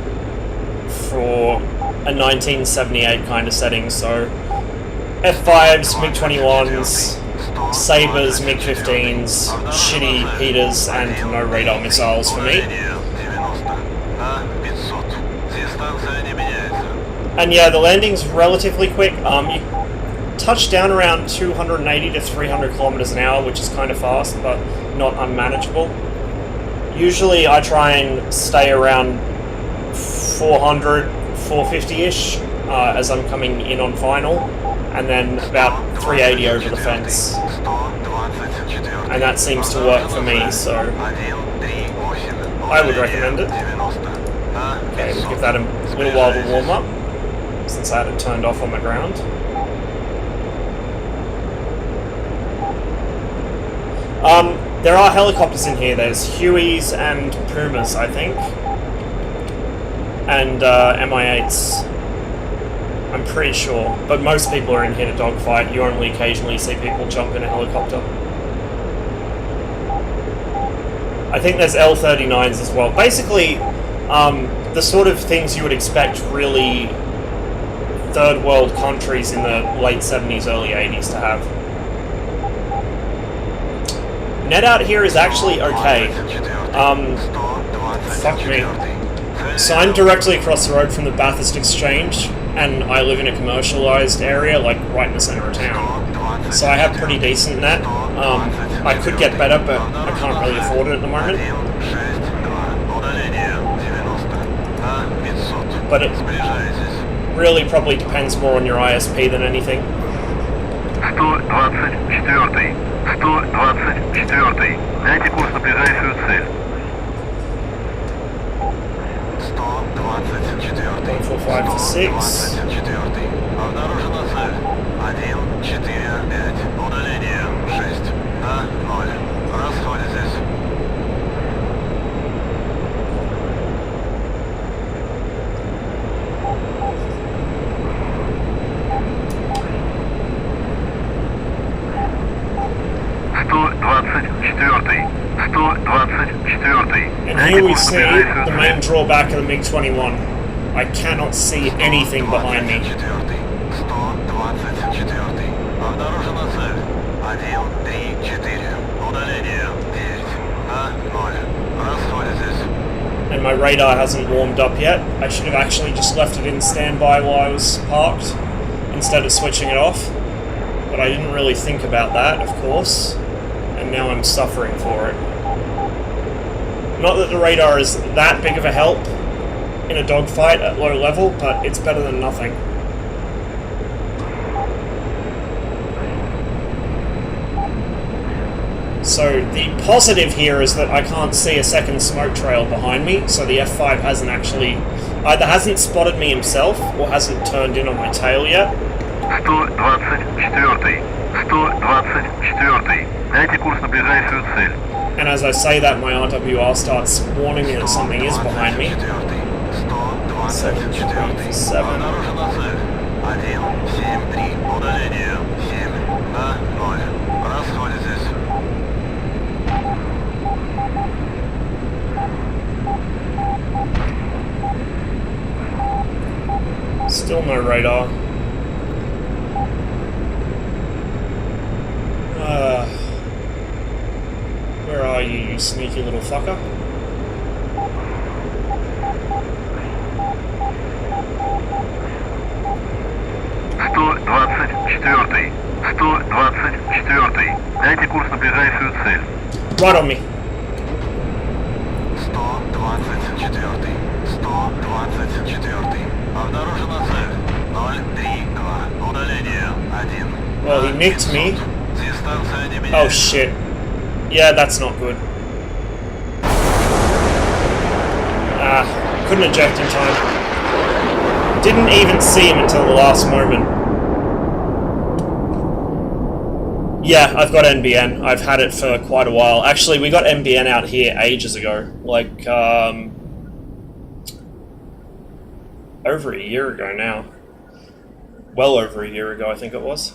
for a 1978 kind of setting. So F5s, MiG-21s, Sabres, MiG-15s, shitty heaters, and no radar missiles for me. 90 на 500. Дистанция не меняется. And yeah, the landing's relatively quick. You touch down around 280 to 300 kilometers an hour, which is kind of fast, but not unmanageable. Usually I try and stay around 400, 450-ish as I'm coming in on final, and then about 380 over the fence. 124. And that seems to work for me, so 138. I would recommend it. 90 на Okay, we'll 500. give that a little while to warm up, since I had it turned off on the ground. There are helicopters in here. There's Hueys and Pumas, I think. And Mi-8s. I'm pretty sure. But most people are in here to dogfight. You only occasionally see people jump in a helicopter. I think there's L-39s as well. Basically, the sort of things you would expect really third world countries in the late 70s, early 80s to have. Net out here is actually okay. Fuck me. So I'm directly across the road from the Bathurst Exchange, and I live in a commercialised area, like right in the centre of town. So I have pretty decent net. I could get better, but I can't really afford it at the moment. But it really probably depends more on your ISP than anything. 124. 124. Дайте курс на ближайшую цель. 124. 145 for 6. 124. Обнаружена цель. 145. Удаление 6 на 0. Расходитесь. And here we see the main drawback of the MiG-21. I cannot see anything behind me. 124. Обнаружена цель. 134. Удаление 9 на 0. Расходитесь. And my radar hasn't warmed up yet. I should have actually just left it in standby while I was parked, instead of switching it off. But I didn't really think about that, of course. And now I'm suffering for it. Not that the radar is that big of a help in a dogfight at low level, but it's better than nothing. So the positive here is that I can't see a second smoke trail behind me, so the F5 hasn't actually, either hasn't spotted me himself or hasn't turned in on my tail yet. 124. 124. Дайте курс на ближайшую цель. And as I say that, my RWR starts warning me that something is behind me. 124. 7. Обнаружена цель. 173. Удаление 7 на 0. Расходитесь. Still no radar. Where are you, you sneaky little fucker? 124-й. 124-й. Дайте курс на ближайшую цель. Right on me. 124-й. 124-й. Обнаружена цель. 032. Удаление 1. Well, he nicked me. Дистанция не Oh меняется. shit. Yeah, that's not good. Ah, couldn't eject in time. Didn't even see him until the last moment. Yeah, I've got NBN. I've had it for quite a while. Actually, we got NBN out here ages ago. Like, over a year ago now. Well over a year ago, I think it was.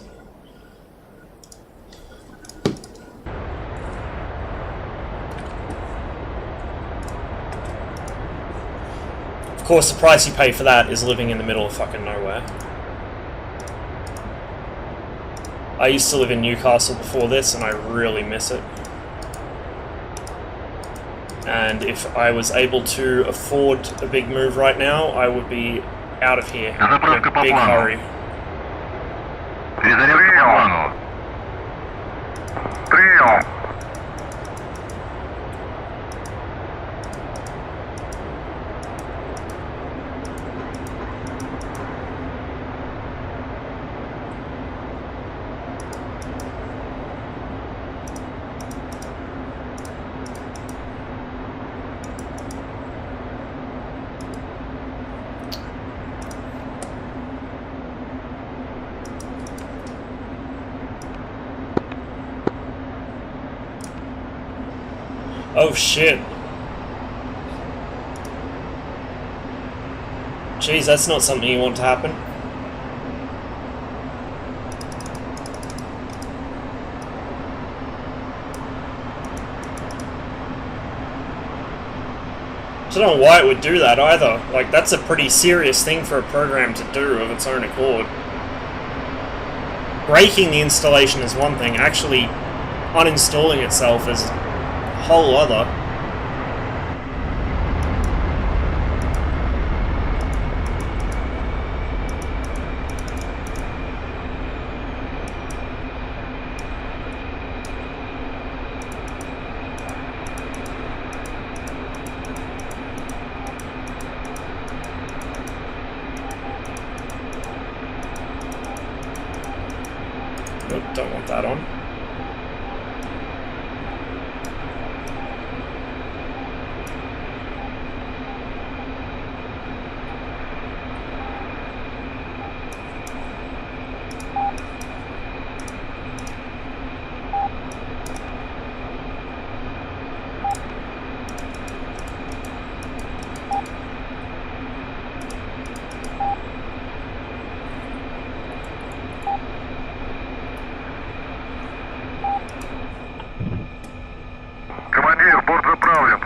Of course, the price you pay for that is living in the middle of fucking nowhere. I used to live in Newcastle before this, and I really miss it. And if I was able to afford a big move right now, I would be out of here in a big hurry. Перезарядка по плану. Прием. Oh shit. Jeez, that's not something you want to happen. I don't know why it would do that either. Like, that's a pretty serious thing for a program to do of its own accord. Breaking the installation is one thing, actually uninstalling itself is a whole other. Nope, don't want that on. Командир, борт заправлен.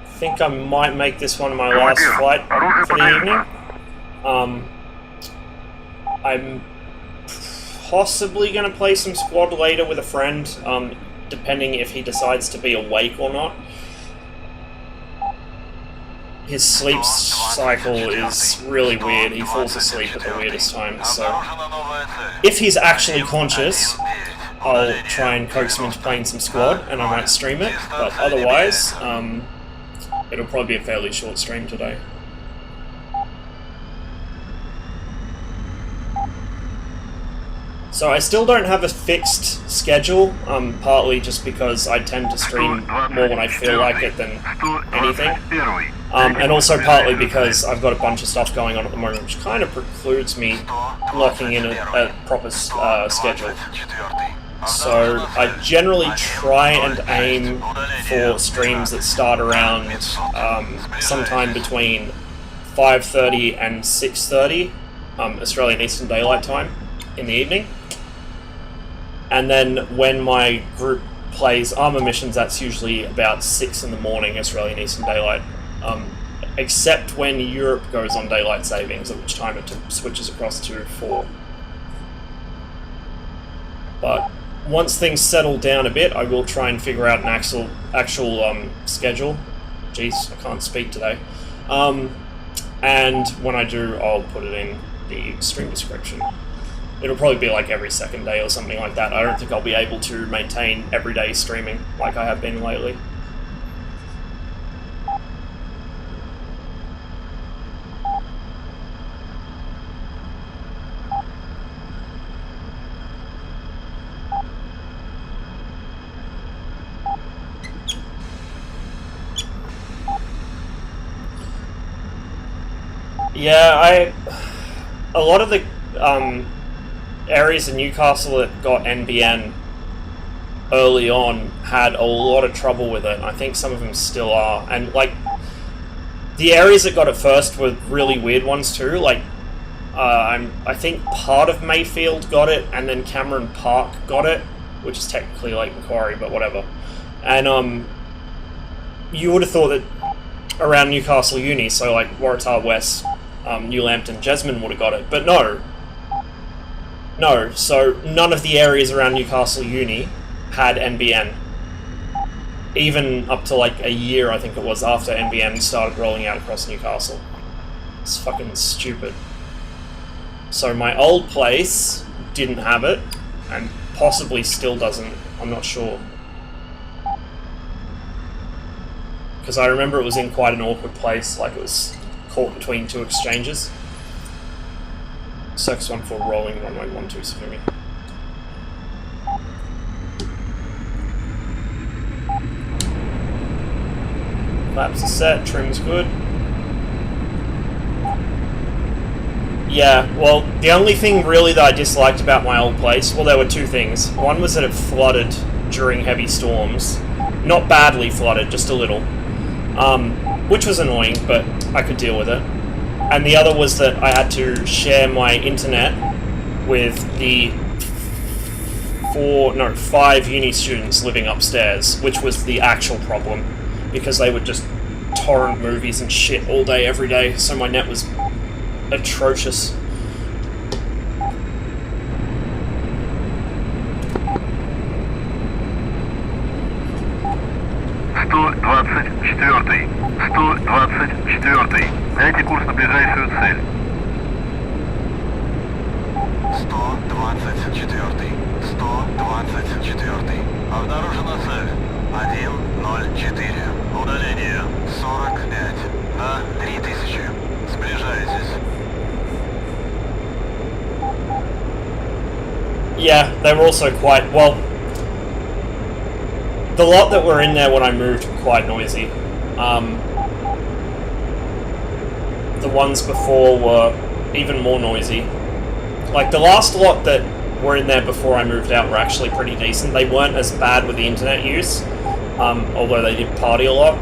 I think I might make this one my last flight for the evening. I'm possibly going to play some squad later with a friend, depending if he decides to be awake or not. His sleep cycle is really weird. He falls asleep at the weirdest times, so if he's actually conscious, I'll try and coax him into playing some squad, and I might stream it, but otherwise, it'll probably be a fairly short stream today. So I still don't have a fixed schedule, partly just because I tend to stream more when I feel like it than anything. And also partly because I've got a bunch of stuff going on at the moment, which kind of precludes me locking in a proper schedule. So I generally try and aim for streams that start around sometime between 5:30 and 6:30 Australian Eastern Daylight Time in the evening. And then when my group plays armor missions, that's usually about 6 in the morning Australian Eastern Daylight, except when Europe goes on daylight savings, at which time it switches across to 4. But once things settle down a bit, I will try and figure out an actual schedule. Jeez, I can't speak today. And when I do, I'll put it in the stream description. It'll probably be like every second day or something like that. I don't think I'll be able to maintain everyday streaming like I have been lately. Yeah, a lot of the areas in Newcastle that got NBN early on had a lot of trouble with it. I think some of them still are. And like the areas that got it first were really weird ones too. Like I think part of Mayfield got it, and then Cameron Park got it, which is technically Lake Macquarie, but whatever. And you would have thought that around Newcastle Uni, so like Waratah West, New Lambton, Jesmond would have got it, but no. No, so none of the areas around Newcastle Uni had NBN. Even up to like a year, I think it was, after NBN started rolling out across Newcastle. It's fucking stupid. So my old place didn't have it, and possibly still doesn't, I'm not sure. Because I remember it was in quite an awkward place, like it was caught between 2 exchanges. Circus 14 rolling, runway 12 Safumi. Flaps are set, trim's good. Yeah, well, the only thing really that I disliked about my old place, well, there were 2 things. One was that it flooded during heavy storms. Not badly flooded, just a little. Which was annoying, but I could deal with it. And the other was that I had to share my internet with the 5 uni students living upstairs, which was the actual problem, because they would just torrent movies and shit all day, every day, so my net was atrocious. Дайте курс на ближайшую цель. 124. 124. Обнаружена цель. 104. Удаление 45 на 3000. Сближайтесь. Yeah, they were also quite, well, the lot that were in there when I moved were quite noisy. The ones before were even more noisy. Like, the last lot that were in there before I moved out were actually pretty decent. They weren't as bad with the internet use, although they did party a lot.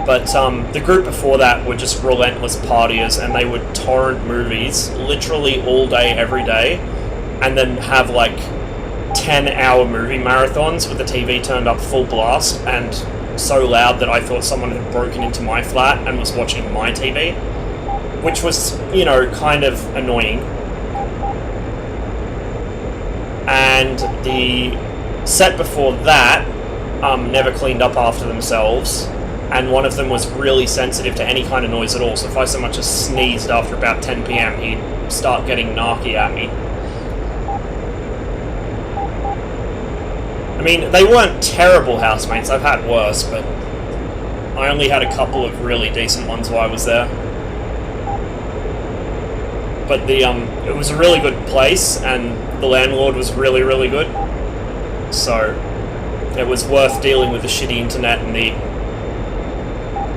But the group before that were just relentless partiers, and they would torrent movies literally all day, every day, and then have like 10-hour movie marathons with the TV turned up full blast and so loud that I thought someone had broken into my flat and was watching my TV, which was, you know, kind of annoying. And the set before that never cleaned up after themselves, and one of them was really sensitive to any kind of noise at all, so if I so much as sneezed after about 10 PM, he'd start getting narky at me. I mean, they weren't terrible housemates, I've had worse, but I only had a couple of really decent ones while I was there. But the it was a really good place, and the landlord was really, really good. So it was worth dealing with the shitty internet and the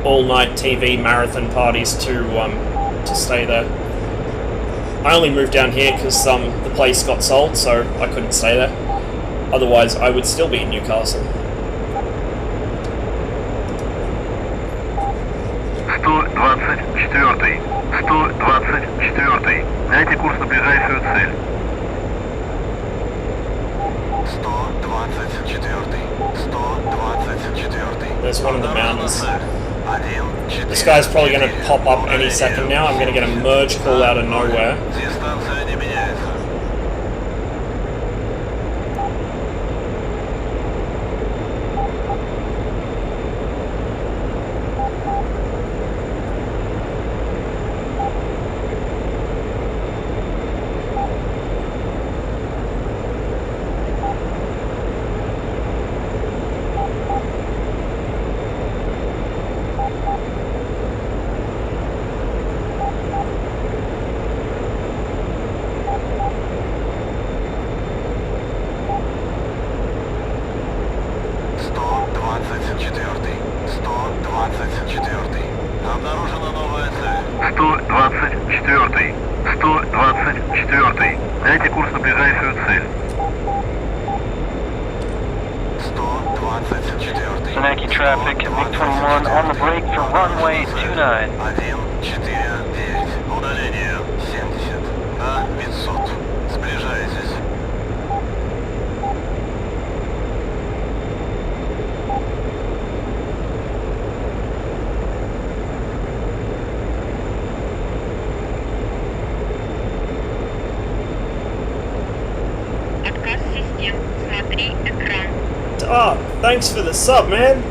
all-night TV marathon parties to stay there. I only moved down here because the place got sold, so I couldn't stay there. Otherwise, I would still be in Newcastle. 124. 124. Меняйте курс на ближайшую цель. 124. 124. There's one in the mountains. 1-4. This guy's probably going to pop up any second now. I'm going to get a merge call out of nowhere. Дистанция не меняется. Обнаружена новая цель. 124. 124. Меняйте курс на ближайшую цель. 124. Senaki traffic, MiG-21 on the break for runway 29. 149. Удаление 70 на 500. Сближайтесь. Отказ систем. Смотри экран. Oh, thanks for the sub, man.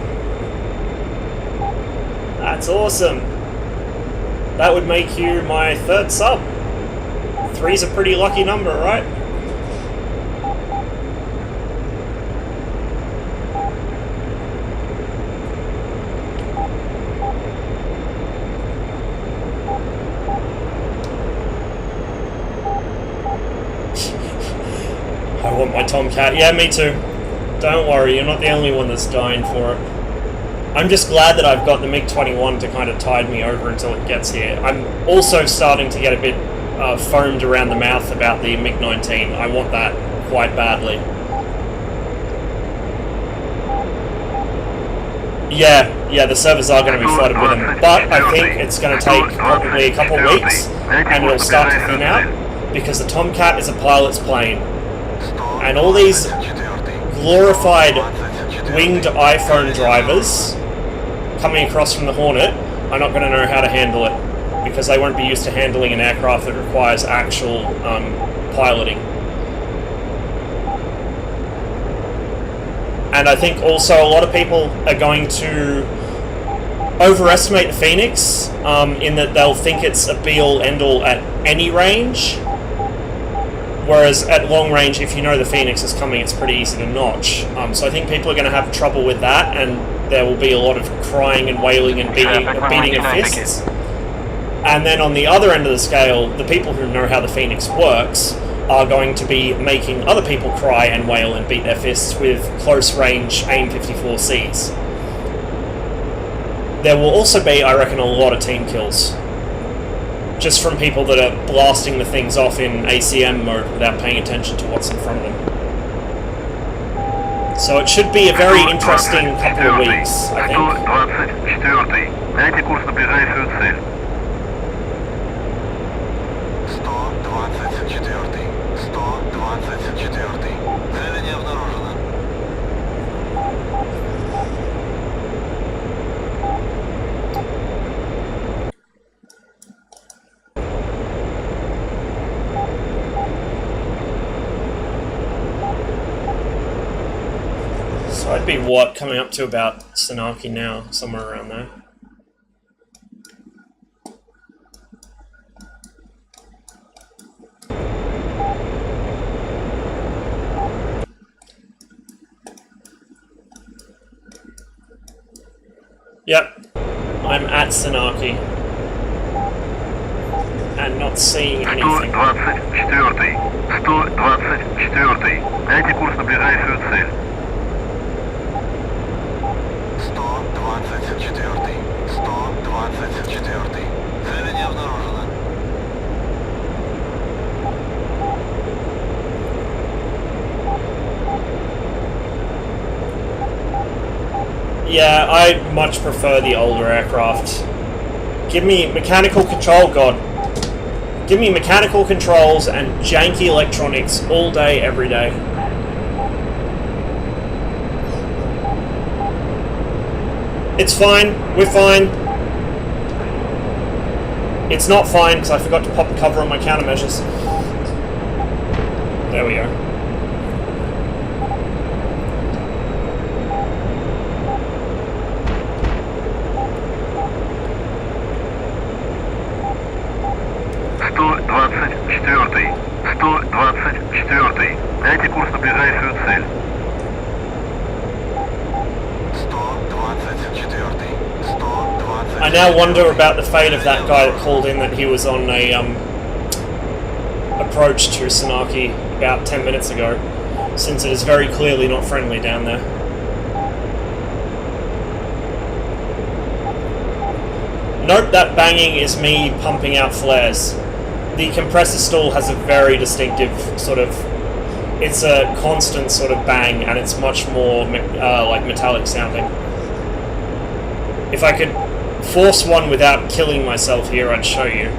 That's awesome. That would make you my 3rd sub. 3's a pretty lucky number, right? I want my Tomcat. Yeah, me too. Don't worry, you're not the only one that's dying for it. I'm just glad that I've got the MiG-21 to kind of tide me over until it gets here. I'm also starting to get a bit foamed around the mouth about the MiG-19. I want that quite badly. Yeah, the servers are going to be flooded with them, but I think it's going to take probably a couple weeks, and it'll start to thin out, because the Tomcat is a pilot's plane, and all these glorified winged iPhone drivers coming across from the Hornet are not going to know how to handle it, because they won't be used to handling an aircraft that requires actual piloting. And I think also a lot of people are going to overestimate the Phoenix in that they'll think it's a be-all, end-all at any range, whereas at long range, if you know the Phoenix is coming, it's pretty easy to notch. So I think people are going to have trouble with that, and there will be a lot of crying and wailing and beating of fists. And then on the other end of the scale, the people who know how the Phoenix works are going to be making other people cry and wail and beat their fists with close-range AIM-54Cs. There will also be, I reckon, a lot of team kills, just from people that are blasting the things off in ACM mode without paying attention to what's in front of them. So it should be a very interesting couple of weeks, I think. 124. Меняйте курс на ближайшую цель. 124. 124. Цель не обнаружена. So I'd be, what, coming up to about Senaki now, somewhere around there. Yep, I'm at Senaki and not seeing anything. 124. 124. Меняйте курс на ближайшую цель. 124. 124. Цель не обнаружена. Yeah, I much prefer the older aircraft. Give me mechanical control, God. Give me mechanical controls and janky electronics all day, every day. It's fine. We're fine. It's not fine because I forgot to pop the cover on my countermeasures. There we go. Дайте курс на ближайшую цель. 124. I now wonder about the fate of that guy that called in that he was on a approach to Sanaki about 10 minutes ago, since it is very clearly not friendly down there. Note that banging is me pumping out flares. The compressor stall has a very distinctive sort of... It's a constant sort of bang, and it's much more like metallic sounding. If I could force one without killing myself here, I'd show you.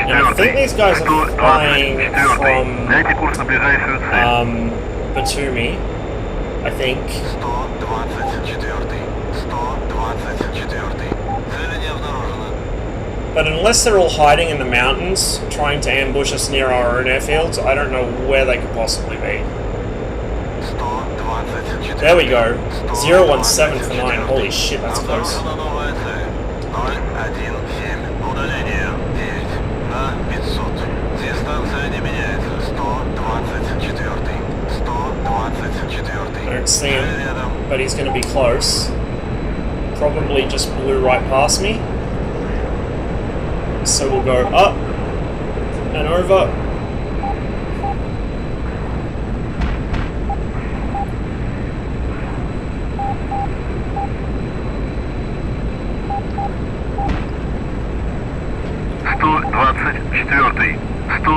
Now, I think these guys are flying from Batumi, I think. 124. Цели не обнаружено. But unless they're all hiding in the mountains, trying to ambush us near our own airfields, I don't know where they could possibly be. 124. There we go. 017 for 9. Holy shit, that's close. Обнаружена новая цель. 017. Удаление 9 на 500. Дистанция не меняется. 124. 124. I don't see him, but he's going to be close. Probably just blew right past me. So we'll go up and over.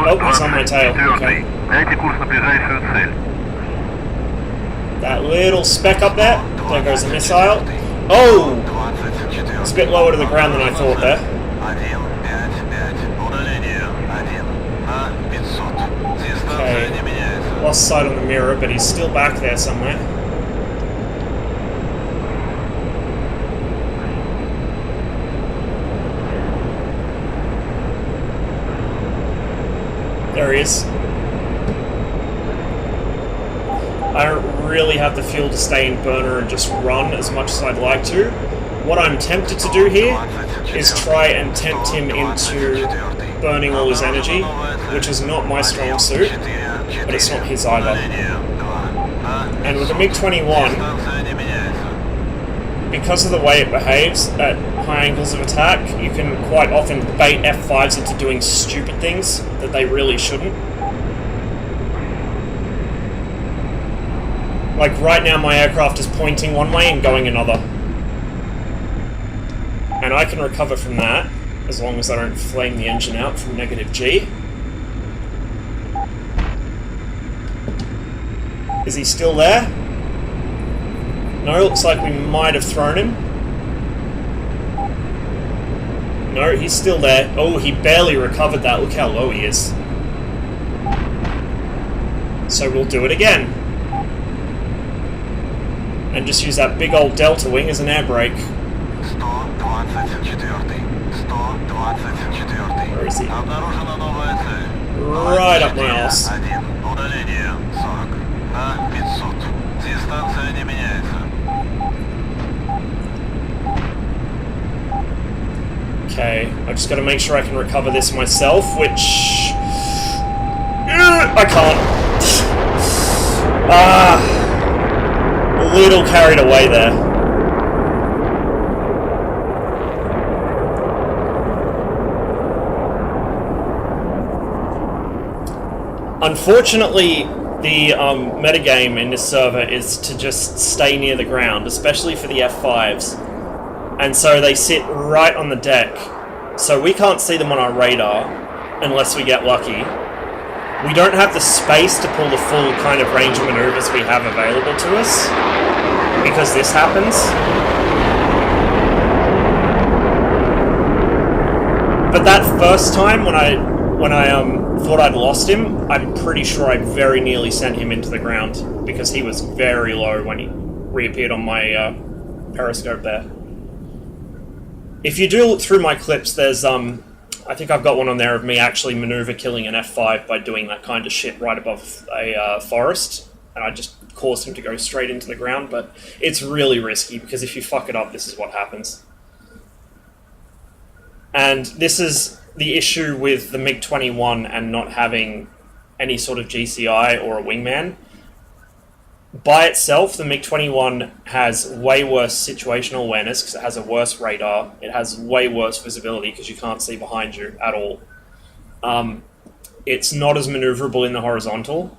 Oh, he's on my tail. Okay. Дайте курс на ближайшую цель. That little speck up there. There goes a missile. Oh! It's a bit lower to the ground than I thought there. 155. Удаление 1 на 500. Дистанция не меняется. Lost sight on the mirror, but he's still back there somewhere. There he is. I don't really have the fuel to stay in burner and just run as much as I'd like to. What I'm tempted to do here is try and tempt him into burning all his energy, which is not my strong suit, but it's not his either. And with the MiG-21, because of the way it behaves at high angles of attack, you can quite often bait F5s into doing stupid things that they really shouldn't. Like right now my aircraft is pointing one way and going another. And I can recover from that, as long as I don't flame the engine out from -G. Is he still there? No, looks like we might have thrown him. No, he's still there. Oh, he barely recovered that. Look how low he is. So we'll do it again. And just use that big old delta wing as an air brake. 124. 124. Where is he? Обнаружена новая цель. Right up my ass. 1. Удаление 40 на 500. Дистанция не меняется. Okay, I just got to make sure I can recover this myself, which... I can't. A little carried away there. Unfortunately, the metagame in this server is to just stay near the ground, especially for the F5s. And so they sit right on the deck. So we can't see them on our radar unless we get lucky. We don't have the space to pull the full kind of range of maneuvers we have available to us because this happens. But that first time when I thought I'd lost him, I'm pretty sure I very nearly sent him into the ground because he was very low when he reappeared on my periscope there. If you do look through my clips, there's I think I've got one on there of me actually maneuver killing an F5 by doing that kind of shit right above a forest, and I just caused him to go straight into the ground, but it's really risky because if you fuck it up, this is what happens. And this is the issue with the MiG-21 and not having any sort of GCI or a wingman. By itself, the MiG-21 has way worse situational awareness because it has a worse radar. It has way worse visibility because you can't see behind you at all. It's not as maneuverable in the horizontal,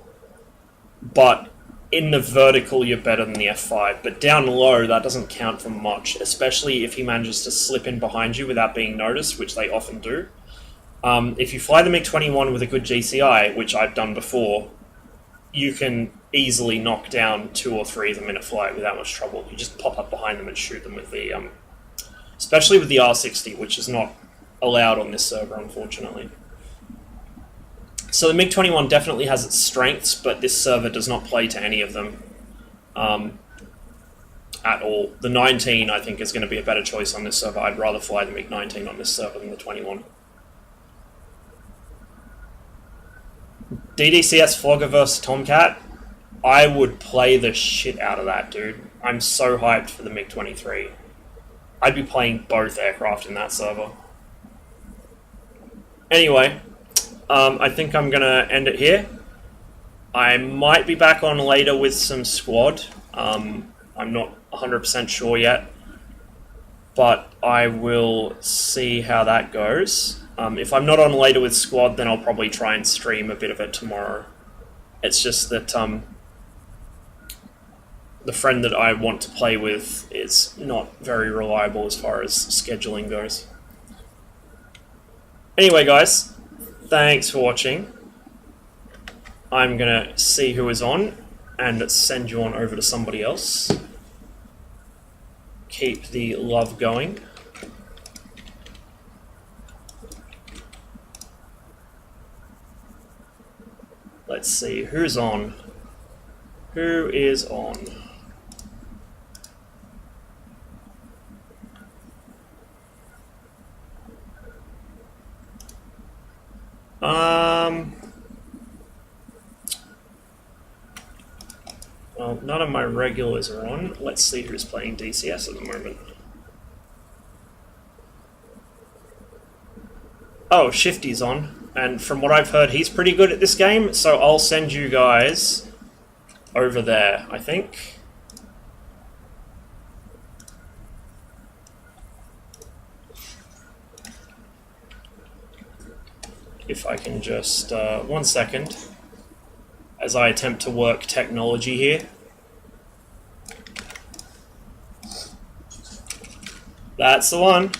but in the vertical you're better than the F5. But down low, that doesn't count for much, especially if he manages to slip in behind you without being noticed, which they often do. If you fly the MiG-21 with a good GCI, which I've done before, you can easily knock down 2 or 3 of them in a flight without much trouble. You just pop up behind them and shoot them with the, especially with the R60, which is not allowed on this server, unfortunately. So the MiG-21 definitely has its strengths, but this server does not play to any of them at all. The 19, I think, is going to be a better choice on this server. I'd rather fly the MiG-19 on this server than the 21. DDCS Flogger vs Tomcat, I would play the shit out of that, dude. I'm so hyped for the MiG-23. I'd be playing both aircraft in that server. Anyway, I think I'm going to end it here. I might be back on later with some squad. I'm not 100% sure yet, but I will see how that goes. If I'm not on later with squad, then I'll probably try and stream a bit of it tomorrow. It's just that the friend that I want to play with is not very reliable as far as scheduling goes. Anyway, guys, thanks for watching. I'm going to see who is on and send you on over to somebody else. Keep the love going. Let's see, who's on? Who is on? Well, none of my regulars are on. Let's see who's playing DCS at the moment. Oh, Shifty's on. And from what I've heard, he's pretty good at this game, so I'll send you guys over there, I think. If I can just, 1 second, as I attempt to work technology here. That's the one.